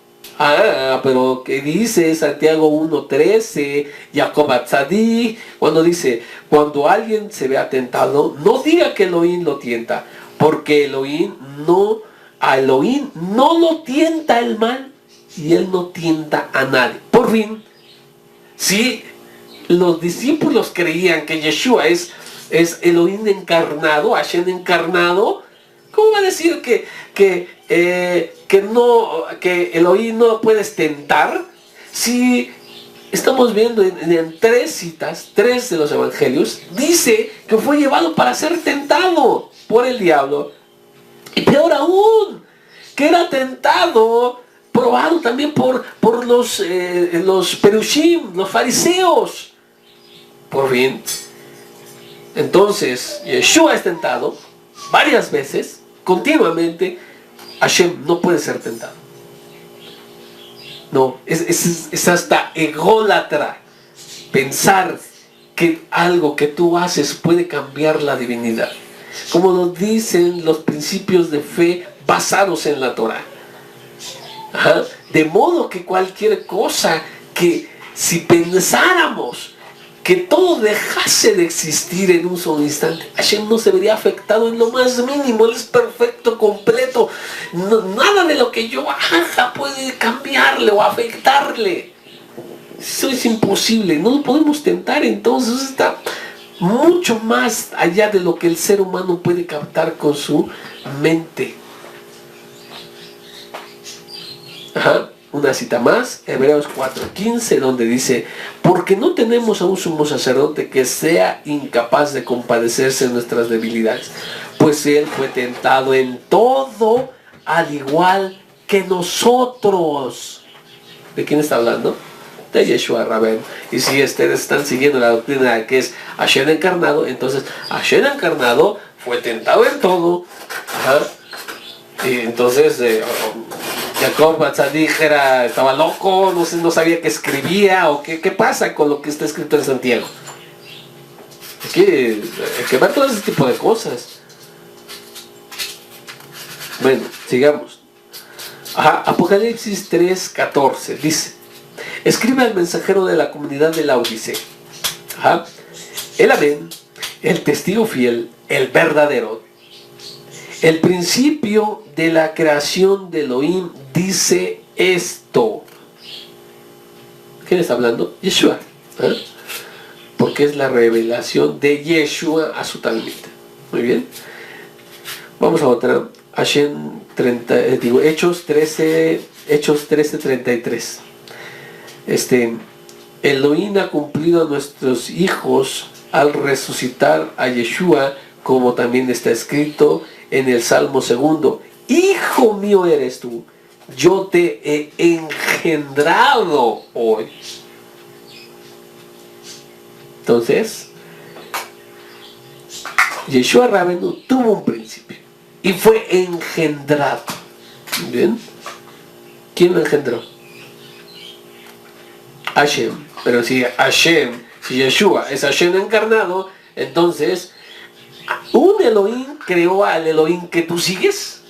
Pero ¿qué dice Santiago 1:13, Jacob Atzadik, cuando dice, cuando alguien se vea tentado, no diga que Elohim lo tienta, porque a Elohim no lo tienta el mal y él no tienta a nadie. Por fin, si los discípulos creían que Yeshua es Elohim encarnado, Hashem encarnado, ¿cómo va a decir que Elohim no lo puedes tentar? Si estamos viendo en 3 citas, 3 de los evangelios, dice que fue llevado para ser tentado por el diablo. Y peor aún, que era tentado, probado también por los perushim, los fariseos. Por fin, entonces Yeshua es tentado varias veces, continuamente. Hashem no puede ser tentado. No, es hasta ególatra pensar que algo que tú haces puede cambiar la divinidad. Como nos dicen los principios de fe basados en la Torah. Ajá. De modo que cualquier cosa que si pensáramos que todo dejase de existir en un solo instante, Hashem no se vería afectado en lo más mínimo. Él es perfecto, completo. Nada de lo que yo haga puede cambiarle o afectarle. Eso es imposible, no lo podemos tentar. Entonces está mucho más allá de lo que el ser humano puede captar con su mente. Ajá. Una cita más, Hebreos 4:15, donde dice: porque no tenemos a un sumo sacerdote que sea incapaz de compadecerse de nuestras debilidades, pues él fue tentado en todo al igual que nosotros. ¿De quién está hablando? De Yeshua Rabén. Y si ustedes están siguiendo la doctrina que es Hashem encarnado, entonces Hashem encarnado fue tentado en todo. Ajá. Y entonces Jacob Batzadik estaba loco, no sabía qué escribía o qué pasa con lo que está escrito en Santiago. Hay que ver todo ese tipo de cosas. Bueno, sigamos. Ajá, Apocalipsis 3:14 dice: escribe al mensajero de la comunidad de la Odisea. Ajá. El Amén, el testigo fiel, el verdadero, el principio de la creación de Elohim dice esto. ¿Quién está hablando? Yeshua. ¿Eh? Porque es la revelación de Yeshua a su Talmid. Muy bien. Vamos a otra. Hechos 13:33. Elohim ha cumplido a nuestros hijos al resucitar a Yeshua, como también está escrito en el Salmo 2: hijo mío eres tú, yo te he engendrado hoy. Entonces, Yeshua Rabenu tuvo un principio y fue engendrado. ¿Bien? ¿Quién lo engendró? Hashem. Pero si Hashem, si Yeshua es Hashem encarnado, entonces un Elohim creó al Elohim que tú sigues.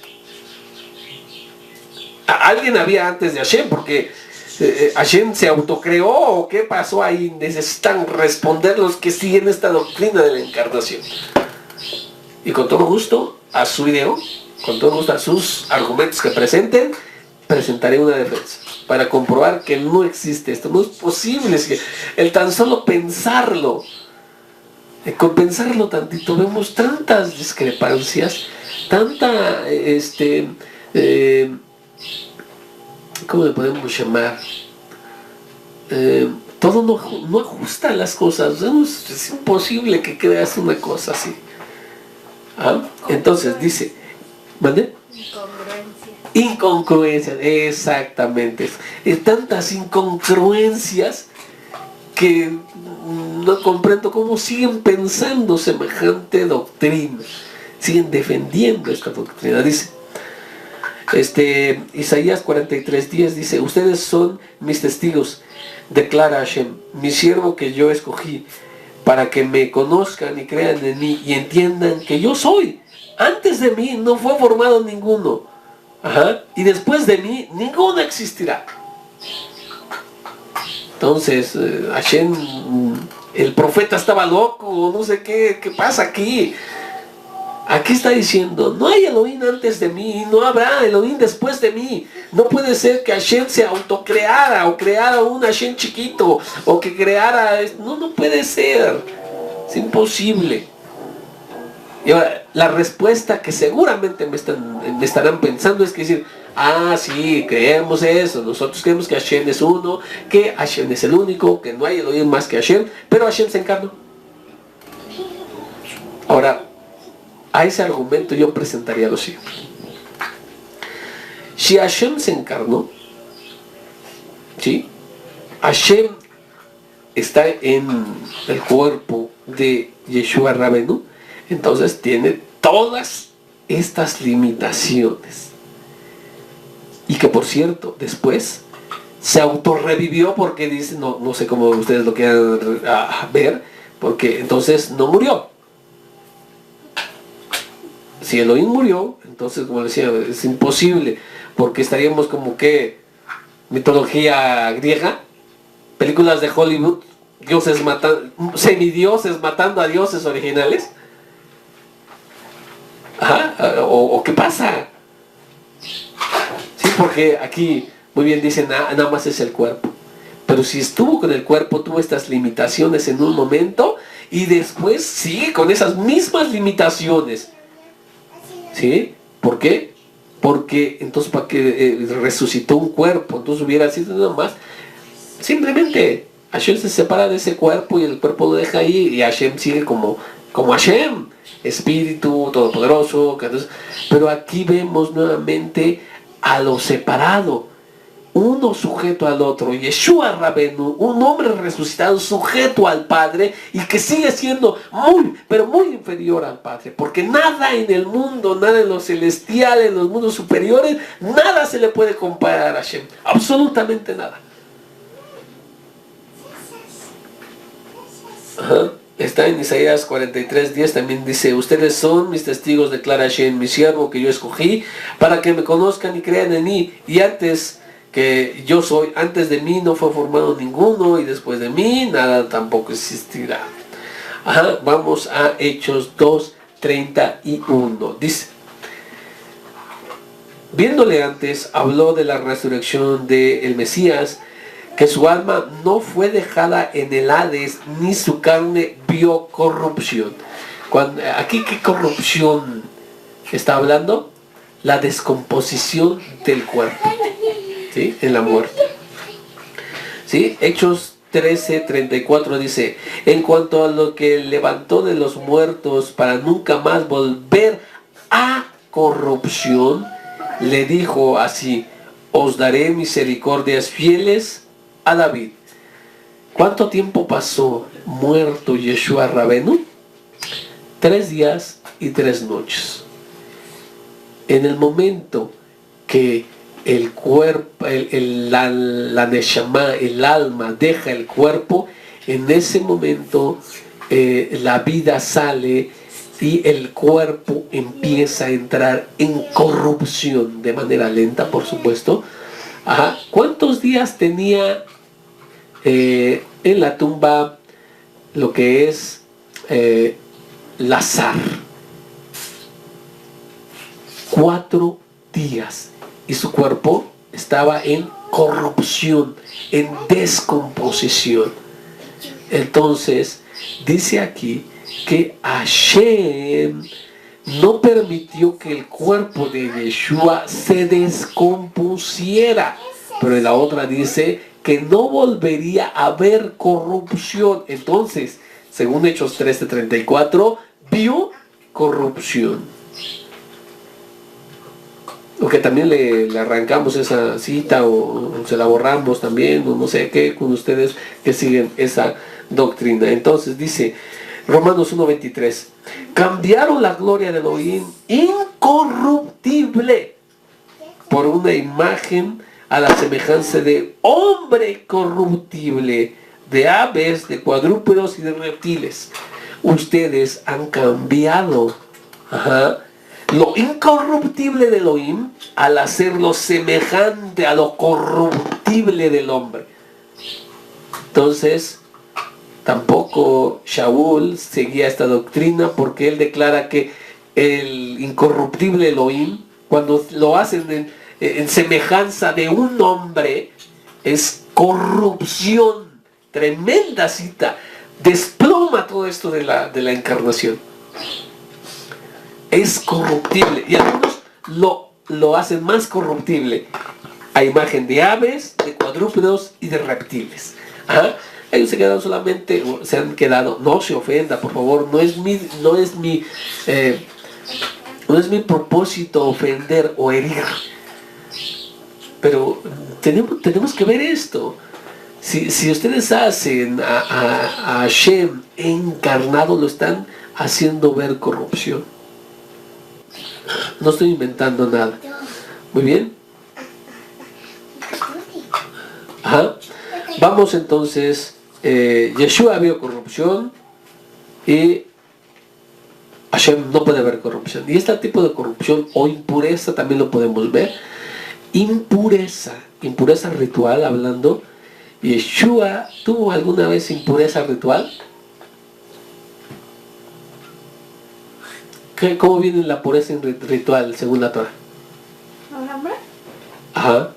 Alguien había antes de Hashem, porque Hashem se autocreó, o qué pasó ahí. Necesitan responder los que siguen esta doctrina de la encarnación. Y con todo gusto a su video, con todo gusto a sus argumentos que presenten, presentaré una defensa para comprobar que no existe esto. No es posible, es que el tan solo pensarlo, con pensarlo tantito, vemos tantas discrepancias, tanta, ¿cómo le podemos llamar? Todo no ajusta las cosas. Es imposible que creas una cosa así. ¿Ah? Entonces dice, ¿mande? Incongruencias, exactamente. Tantas incongruencias que no comprendo cómo siguen pensando semejante doctrina, siguen defendiendo esta doctrina. Dice Isaías 43:10, dice: ustedes son mis testigos, declara Hashem, mi siervo que yo escogí, para que me conozcan y crean en mí y entiendan que yo soy. Antes de mí no fue formado ninguno. Ajá. Y después de mí ninguno existirá. Entonces Hashem, el profeta estaba loco, no sé qué pasa aquí. Aquí está diciendo: no hay Elohim antes de mí, no habrá Elohim después de mí. No puede ser que Hashem se autocreara o creara un Hashem chiquito, o que creara... No puede ser. Es imposible. Y ahora, la respuesta que seguramente me estarán pensando es que decir: ah, sí, creemos eso, nosotros creemos que Hashem es uno, que Hashem es el único, que no hay Elohim más que Hashem, pero Hashem se encarnó. Ahora, a ese argumento yo presentaría lo siguiente: si Hashem se encarnó, ¿sí? Hashem está en el cuerpo de Yeshua Rabenu, entonces tiene todas estas limitaciones. Y que, por cierto, después se autorrevivió, porque dice, no sé cómo ustedes lo quieran ver, porque entonces no murió. si Elohim murió, entonces, como decía, es imposible, porque estaríamos como que mitología griega, películas de Hollywood, dioses matando, semidioses matando a dioses originales. Ajá, o qué pasa. Sí, porque aquí muy bien dice, nada más es el cuerpo. Pero si estuvo con el cuerpo, tuvo estas limitaciones en un momento y después sigue con esas mismas limitaciones. ¿Sí? ¿Por qué? Porque entonces para que resucitó un cuerpo, entonces hubiera sido nada más. Simplemente Hashem se separa de ese cuerpo y el cuerpo lo deja ahí y Hashem sigue como Hashem, espíritu todopoderoso. Pero aquí vemos nuevamente a lo separado, uno sujeto al otro, Yeshua Rabenu, un hombre resucitado sujeto al Padre y que sigue siendo muy, pero muy inferior al Padre, porque nada en el mundo, nada en lo celestial, en los mundos superiores, nada se le puede comparar a Hashem, absolutamente nada. Ajá. Está en Isaías 43:10, también dice, ustedes son mis testigos, declara Hashem, mi siervo que yo escogí, para que me conozcan y crean en mí, y antes que yo soy, antes de mí no fue formado ninguno, y después de mí nada tampoco existirá. Ajá, vamos a Hechos 2:31, dice, viéndole antes, habló de la resurrección del Mesías, que su alma no fue dejada en el Hades, ni su carne vio corrupción. Aquí, ¿qué corrupción está hablando? La descomposición del cuerpo, ¿sí? En la muerte. ¿Sí? Hechos 13:34 dice, en cuanto a lo que levantó de los muertos para nunca más volver a corrupción, le dijo así, os daré misericordias fieles a David. ¿Cuánto tiempo pasó muerto Yeshua Rabenu? 3 días y 3 noches. En el momento que el cuerpo, la neshama, el alma deja el cuerpo, en ese momento la vida sale y el cuerpo empieza a entrar en corrupción de manera lenta, por supuesto. Ajá. ¿Cuántos días tenía en la tumba lo que es Lazar? 4 días. Y su cuerpo estaba en corrupción, en descomposición. Entonces, dice aquí que Hashem no permitió que el cuerpo de Yeshua se descompusiera. Pero en la otra dice que no volvería a haber corrupción. Entonces, según Hechos 13:34, vio corrupción. O que también le arrancamos esa cita o se la borramos también, o no sé qué, con ustedes que siguen esa doctrina. Entonces dice Romanos 1:23, cambiaron la gloria de Elohim incorruptible por una imagen a la semejanza de hombre corruptible, de aves, de cuadrúpedos y de reptiles. Ustedes han cambiado lo incorruptible de Elohim al hacerlo semejante a lo corruptible del hombre. Entonces, tampoco Shaul seguía esta doctrina, porque él declara que el incorruptible Elohim, cuando lo hacen en semejanza de un hombre, es corrupción. Tremenda cita. Desploma todo esto de la encarnación. Es corruptible. Y algunos lo hacen más corruptible a imagen de aves, de cuadrúpedos y de reptiles. Ellos se han quedado, no se ofenda, por favor, no es mi propósito ofender o herir. Pero tenemos que ver esto. Si ustedes hacen a Hashem encarnado, lo están haciendo ver corrupción. No estoy inventando nada. Muy bien. Vamos entonces. Yeshua vio corrupción y Hashem no puede haber corrupción. Y este tipo de corrupción o impureza también lo podemos ver. Impureza ritual hablando. ¿Yeshua tuvo alguna vez impureza ritual? ¿Cómo viene la pureza ritual según la Torah? ¿El hombre? Ajá.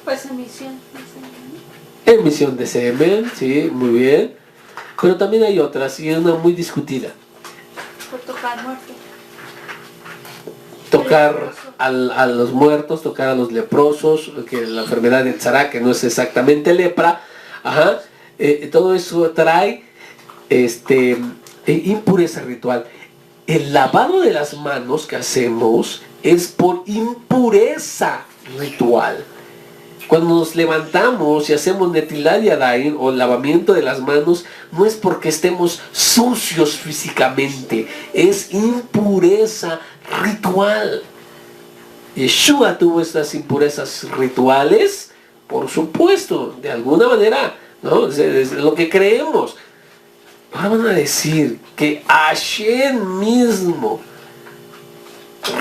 Pues emisión de semen. Emisión de semen, sí, muy bien. Pero también hay otras, y una muy discutida. Por tocar muerto. Tocar a los muertos, tocar a los leprosos, que la enfermedad de Tzara, que no es exactamente lepra. Ajá. Todo eso trae impureza ritual. El lavado de las manos que hacemos es por impureza ritual. Cuando nos levantamos y hacemos netilat yadayim o lavamiento de las manos, no es porque estemos sucios físicamente, es impureza ritual. Yeshua tuvo estas impurezas rituales, por supuesto, de alguna manera, ¿no? Es lo que creemos. Ahora van a decir que Hashem mismo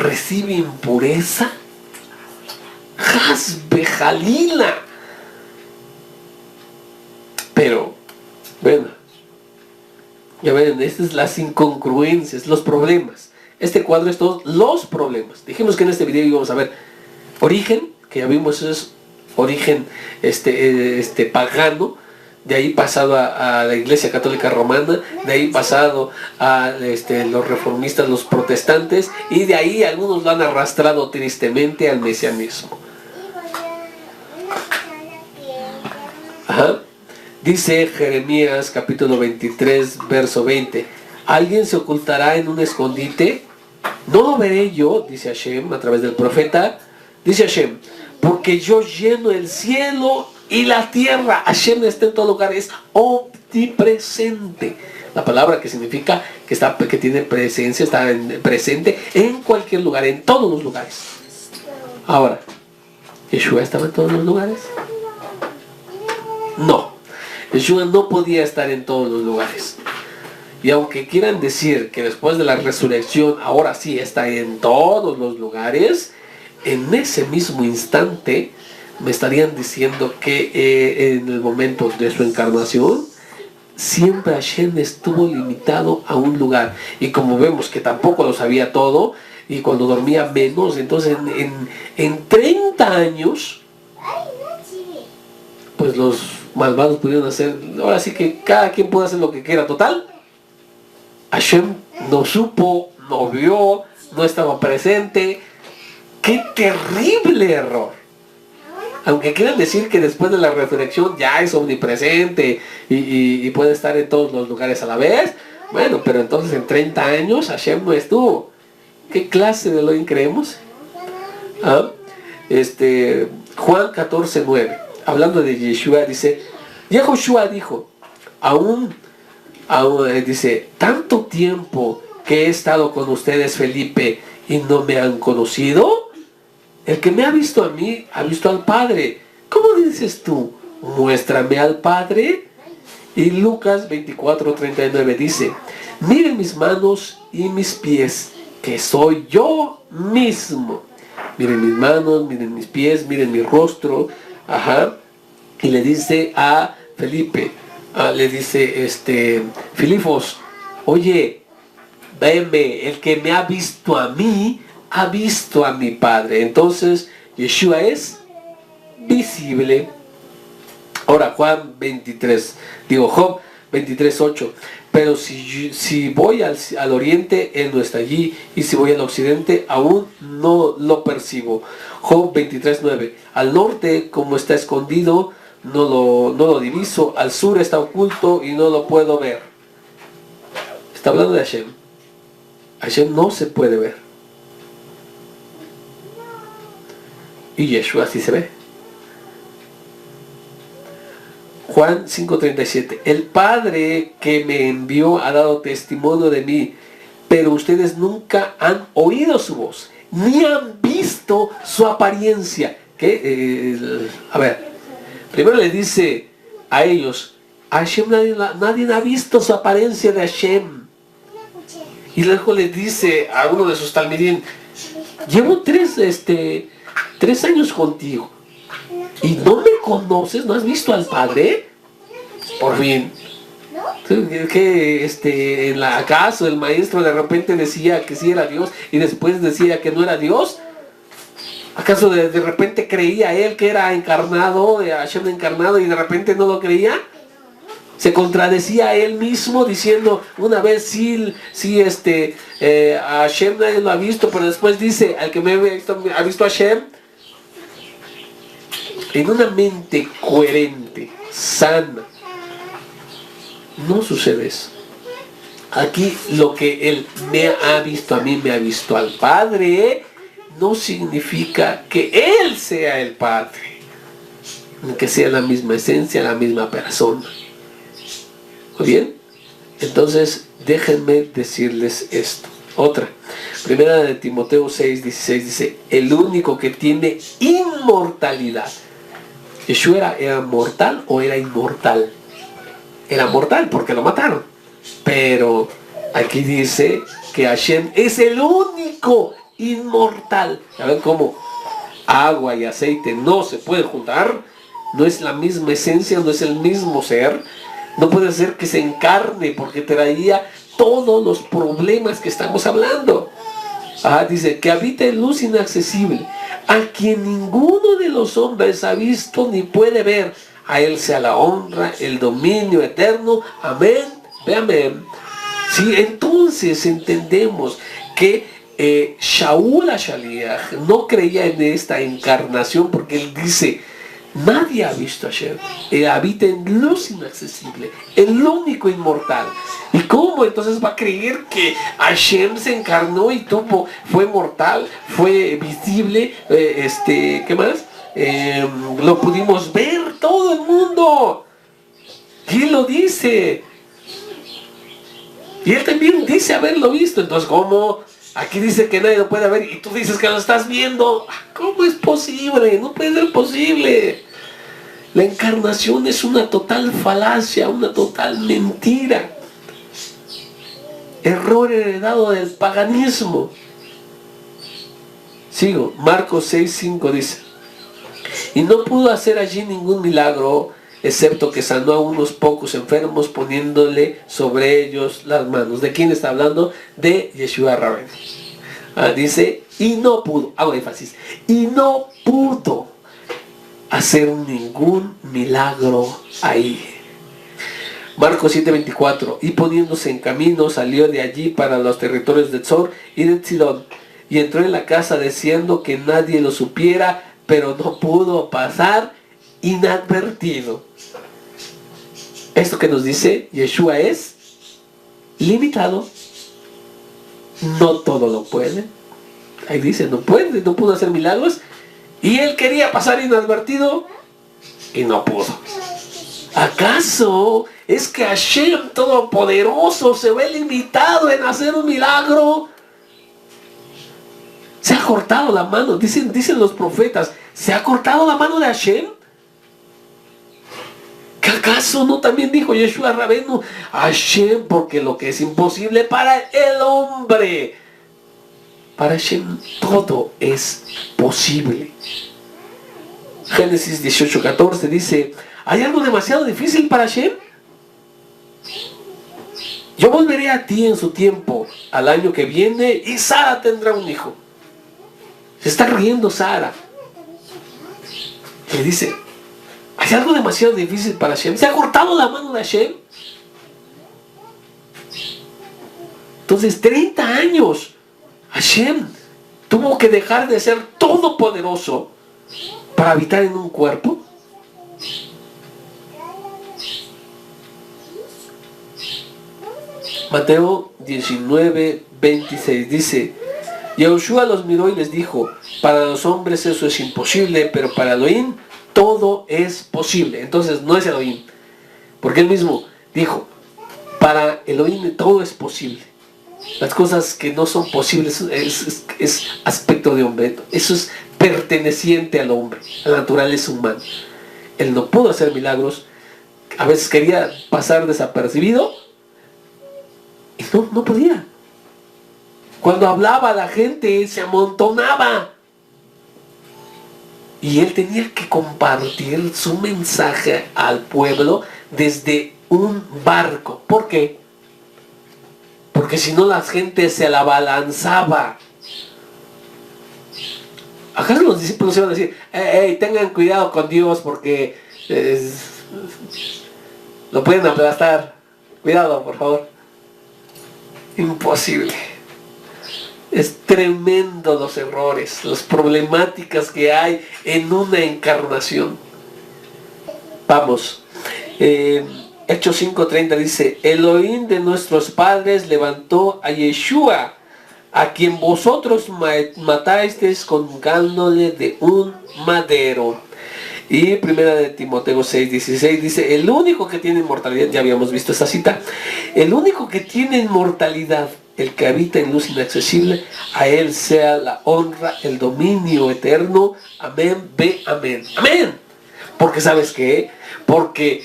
recibe impureza. Hasbe Jalila. Pero, bueno, ya ven, estas son las incongruencias, los problemas. Este cuadro es todos los problemas. Dijimos que en este video íbamos a ver origen, que ya vimos es origen pagano, de ahí pasado a la Iglesia Católica Romana, de ahí pasado a los reformistas, los protestantes, y de ahí algunos lo han arrastrado tristemente al mesianismo. Ajá. Dice Jeremías capítulo 23 verso 20: ¿alguien se ocultará en un escondite? No lo veré yo, dice Hashem a través del profeta. Dice Hashem, porque yo lleno el cielo y la tierra. Hashem está en todo lugar, es omnipresente. La palabra que significa que tiene presencia, está presente en cualquier lugar, en todos los lugares. Ahora, ¿Yeshua estaba en todos los lugares? No, Yeshua no podía estar en todos los lugares. Y aunque quieran decir que después de la resurrección ahora sí está en todos los lugares, en ese mismo instante me estarían diciendo que en el momento de su encarnación siempre Hashem estuvo limitado a un lugar. Y como vemos que tampoco lo sabía todo, y cuando dormía menos, entonces en 30 años, pues los malvados pudieron hacer, ahora sí que cada quien puede hacer lo que quiera. Total, Hashem no supo, no vio, no estaba presente. ¡Qué terrible error! Aunque quieran decir que después de la resurrección ya es omnipresente y puede estar en todos los lugares a la vez, bueno, pero entonces en 30 años Hashem no estuvo. ¿Qué clase de Elohim creemos? ¿Ah? Juan 14:9, hablando de Yeshua, dice, Yehoshua dijo, aún dice, tanto tiempo que he estado con ustedes, Felipe, y no me han conocido. El que me ha visto a mí, ha visto al Padre. ¿Cómo dices tú? Muéstrame al Padre. Y Lucas 24:39 dice, miren mis manos y mis pies, que soy yo mismo. Miren mis manos, miren mis pies, miren mi rostro. Ajá. Y le dice a Felipe, le dice Filipos, oye, veme, el que me ha visto a mí, ha visto a mi Padre. Entonces Yeshua es visible. Ahora Job 23:8, pero si voy al oriente, Él no está allí, y si voy al occidente, aún no lo percibo. Job 23:9, al norte como está escondido, no lo diviso, al sur está oculto y no lo puedo ver. Está hablando de Hashem. Hashem no se puede ver. Y Yeshua sí se ve. Juan 5:37, el Padre que me envió ha dado testimonio de mí, pero ustedes nunca han oído su voz, ni han visto su apariencia. A ver, primero le dice a ellos, Hashem, nadie ha visto su apariencia de Hashem. Y luego le dice a uno de sus talmidín, llevo 3 años contigo y no me conoces, ¿no has visto al Padre? Por fin. Que ¿acaso el maestro de repente decía que sí era Dios y después decía que no era Dios? ¿Acaso de repente creía él que era encarnado, Hashem encarnado, y de repente no lo creía? Se contradecía a él mismo diciendo, una vez sí, a Hashem nadie lo ha visto, pero después dice, al que me ha visto a Hashem. En una mente coherente, sana, no sucede eso. Aquí lo que él me ha visto a mí, me ha visto al Padre, no significa que él sea el Padre, que sea la misma esencia, la misma persona. Muy bien, entonces déjenme decirles esto. Otra, primera de Timoteo 6:16 dice, el único que tiene inmortalidad. ¿Yeshua era mortal o era inmortal? Era mortal porque lo mataron. Pero aquí dice que Hashem es el único inmortal. ¿Saben cómo? Agua y aceite no se pueden juntar. No es la misma esencia, no es el mismo ser. No puede ser que se encarne porque traía todos los problemas que estamos hablando. Dice que habita en luz inaccesible, a quien ninguno de los hombres ha visto ni puede ver. A él sea la honra, el dominio eterno. Amén. Ve amén. Sí, entonces entendemos que Shaul HaShaliach no creía en esta encarnación porque él dice, nadie ha visto a Hashem. Él habita en luz inaccesible, el único inmortal. ¿Y cómo entonces va a creer que Hashem se encarnó y fue mortal, fue visible? ¿Qué más? Lo pudimos ver todo el mundo. Y él lo dice. Y él también dice haberlo visto. Entonces, ¿cómo? Aquí dice que nadie lo puede ver y tú dices que lo estás viendo. ¿Cómo es posible? No puede ser posible. La encarnación es una total falacia, una total mentira. Error heredado del paganismo. Sigo. Marcos 6:5 dice, y no pudo hacer allí ningún milagro, excepto que sanó a unos pocos enfermos poniéndole sobre ellos las manos. ¿De quién está hablando? De Yeshua Rabbeinu. Dice, y no pudo, hago énfasis, y no pudo hacer ningún milagro ahí. Marcos 7:24, y poniéndose en camino salió de allí para los territorios de Tzor y de Sidón, y entró en la casa deseando que nadie lo supiera, pero no pudo pasar inadvertido. Esto que nos dice Yeshua es limitado. No todo lo puede. Ahí dice, no pudo hacer milagros. Y él quería pasar inadvertido y no pudo. ¿Acaso es que Hashem Todopoderoso se ve limitado en hacer un milagro? Se ha cortado la mano, dicen los profetas, ¿se ha cortado la mano de Hashem? ¿Que acaso no también dijo Yeshua Rabbeinu, Hashem, porque lo que es imposible para el hombre, para Hashem todo es posible? Génesis 18:14 dice, ¿hay algo demasiado difícil para Hashem? Yo volveré a ti en su tiempo, al año que viene, y Sara tendrá un hijo. Se está riendo Sara. Le dice, ¿hay algo demasiado difícil para Hashem? ¿Se ha cortado la mano de Hashem? Entonces, 30 años, Hashem tuvo que dejar de ser todopoderoso para habitar en un cuerpo. Mateo 19:26 dice, Yahushua los miró y les dijo, para los hombres eso es imposible, pero para Elohim todo es posible. Entonces no es Elohim, porque él mismo dijo, para Elohim todo es posible. Las cosas que no son posibles es aspecto de hombre, eso es perteneciente al hombre, a la naturaleza humana. Él no pudo hacer milagros, a veces quería pasar desapercibido y no podía. Cuando hablaba la gente se amontonaba. Y él tenía que compartir su mensaje al pueblo desde un barco. ¿Por qué? Porque si no la gente se la abalanzaba. Acá los discípulos iban a decir, tengan cuidado con Dios porque lo pueden aplastar. Cuidado, por favor. Imposible. Es tremendo los errores, las problemáticas que hay en una encarnación. Vamos. Hechos 5:30 dice, Elohim de nuestros padres levantó a Yeshua, a quien vosotros matasteis colgándole de un madero. Y primera de Timoteo 6:16 dice, el único que tiene inmortalidad, ya habíamos visto esa cita, el único que tiene inmortalidad, el que habita en luz inaccesible, a él sea la honra, el dominio eterno. Amén, ve, amén. Amén. Porque ¿sabes qué? Porque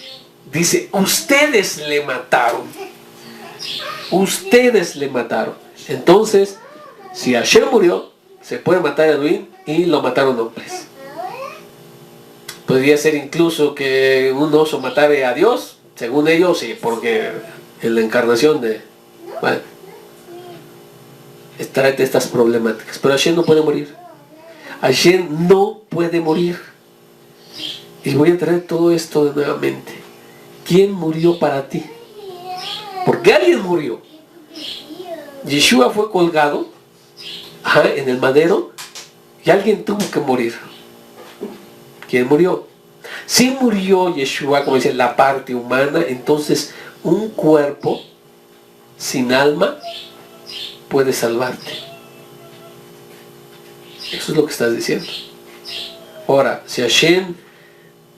dice, ustedes le mataron. Ustedes le mataron. Entonces, si Hashem murió, se puede matar a Elohim y lo mataron hombres. Podría ser incluso que un oso matara a Dios, según ellos, sí, porque en la encarnación de... Bueno, trae estas problemáticas. Pero Hashem no puede morir. Hashem no puede morir. Y voy a traer todo esto de nuevamente. ¿Quién murió para ti? Porque alguien murió. Yeshua fue colgado en el madero y alguien tuvo que morir. ¿Quién murió? Si murió Yeshua, como dice, la parte humana, entonces un cuerpo sin alma puede salvarte. Eso es lo que estás diciendo. Ahora, si Hashem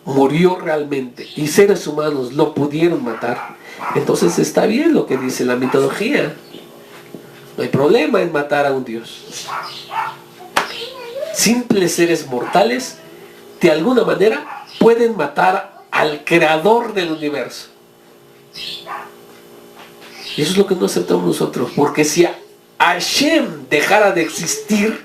murió realmente y seres humanos lo pudieron matar, entonces está bien lo que dice la mitología. No hay problema en matar a un Dios. Simples seres mortales, de alguna manera, pueden matar al creador del universo. Y eso es lo que no aceptamos nosotros. Porque si Hashem dejara de existir,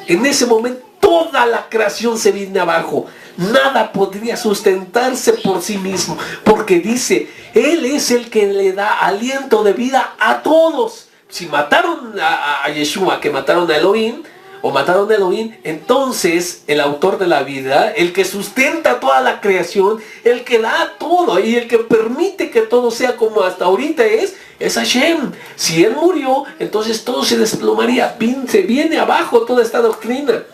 en ese momento toda la creación se viene abajo. Nada podría sustentarse por sí mismo. Porque dice, Él es el que le da aliento de vida a todos. Si mataron a Yeshua, que mataron a Elohim, o mataron a Elohim, entonces el autor de la vida, el que sustenta toda la creación, el que da todo y el que permite que todo sea como hasta ahorita es Hashem. Si Él murió, entonces todo se desplomaría, se viene abajo toda esta doctrina.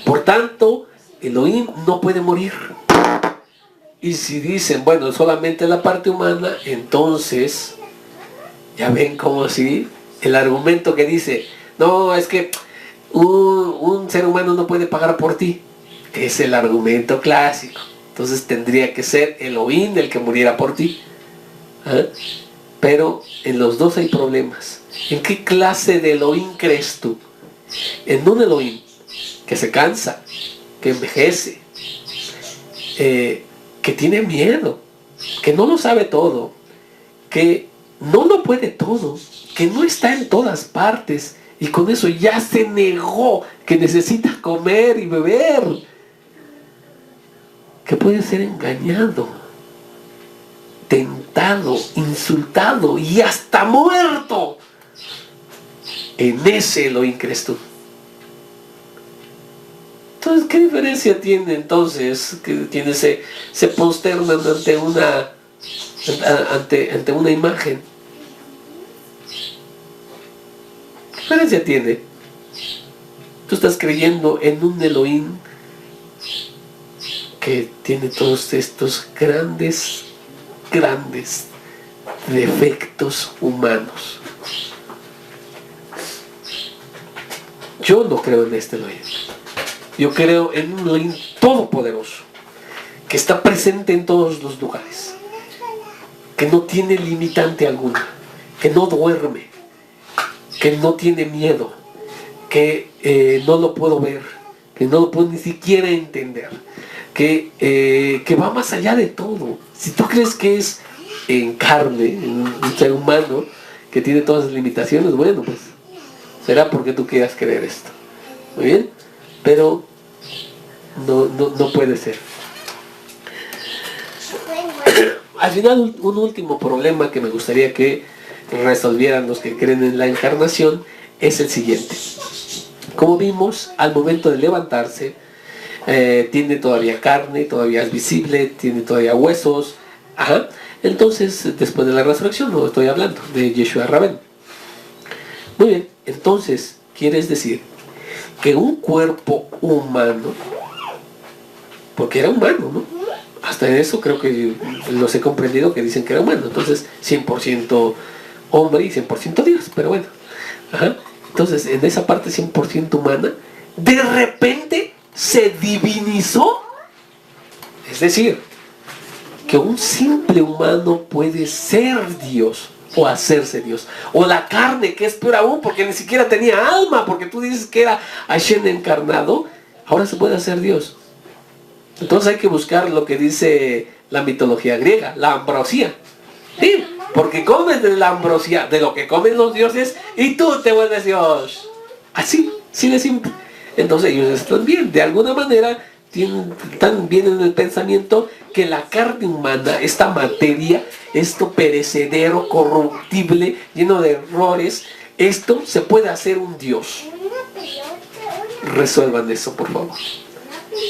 Por tanto, Elohim no puede morir. Y si dicen, bueno, solamente la parte humana, entonces, ya ven como si el argumento que dice, no, es que un ser humano no puede pagar por ti, es el argumento clásico. Entonces tendría que ser Elohim el que muriera por ti. Pero en los dos hay problemas. ¿En qué clase de Elohim crees tú? En un Elohim que se cansa, que envejece, que tiene miedo, que no lo sabe todo, que no lo puede todo, que no está en todas partes y con eso ya se negó, que necesita comer y beber, que puede ser engañado, tentado, insultado y hasta muerto. En ese Elohim crees tú. Entonces, ¿qué diferencia tiene entonces que se posternan ante una imagen? ¿Qué diferencia tiene? Tú estás creyendo en un Elohim que tiene todos estos grandes defectos humanos. Yo no creo en este Elohim. Yo creo en un Elohim todopoderoso, que está presente en todos los lugares, que no tiene limitante alguna, que no duerme, que no tiene miedo, que no lo puedo ver, que no lo puedo ni siquiera entender, que va más allá de todo. Si tú crees que es en carne, en un ser humano, que tiene todas las limitaciones, bueno, pues será porque tú quieras creer esto. Muy bien, pero no puede ser. Al final, un último problema que me gustaría que resolvieran los que creen en la encarnación es el siguiente. Como vimos, al momento de levantarse, tiene todavía carne, todavía es visible, tiene todavía huesos. Ajá. Entonces, después de la resurrección, no estoy hablando de Yeshua Rabén. Muy bien, entonces, ¿quieres decir que un cuerpo humano, porque era humano, ¿no? Hasta en eso creo que los he comprendido que dicen que era humano, entonces 100% hombre y 100% Dios, pero bueno. Ajá. Entonces, en esa parte 100% humana, de repente se divinizó. Es decir, que un simple humano puede ser Dios o hacerse Dios. O la carne, que es peor aún, porque ni siquiera tenía alma, porque tú dices que era Hashem encarnado, ahora se puede hacer Dios. Entonces hay que buscar lo que dice la mitología griega, la ambrosía. Sí, porque comes de la ambrosía, de lo que comen los dioses, y tú te vuelves Dios. Así, sí de simple. Entonces ellos están bien, de alguna manera están bien en el pensamiento que la carne humana, esta materia, esto perecedero, corruptible, lleno de errores, esto se puede hacer un Dios. Resuelvan eso, por favor.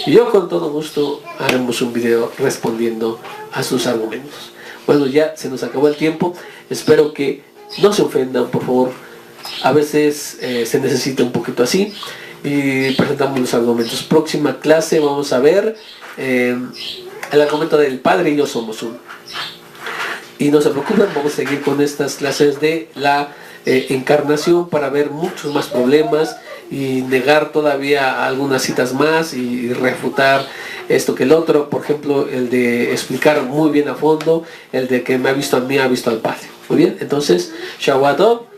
Y yo con todo gusto haremos un video respondiendo a sus argumentos. Bueno, ya se nos acabó el tiempo. Espero que no se ofendan, por favor. A veces se necesita un poquito así. Y presentamos los argumentos. Próxima clase vamos a ver el argumento del Padre y yo somos uno. Y no se preocupen, vamos a seguir con estas clases de la encarnación para ver muchos más problemas y negar todavía algunas citas más y refutar esto que el otro. Por ejemplo, el de explicar muy bien a fondo, el de que me ha visto a mí, ha visto al Padre. Muy bien, entonces, Shabbat Tov.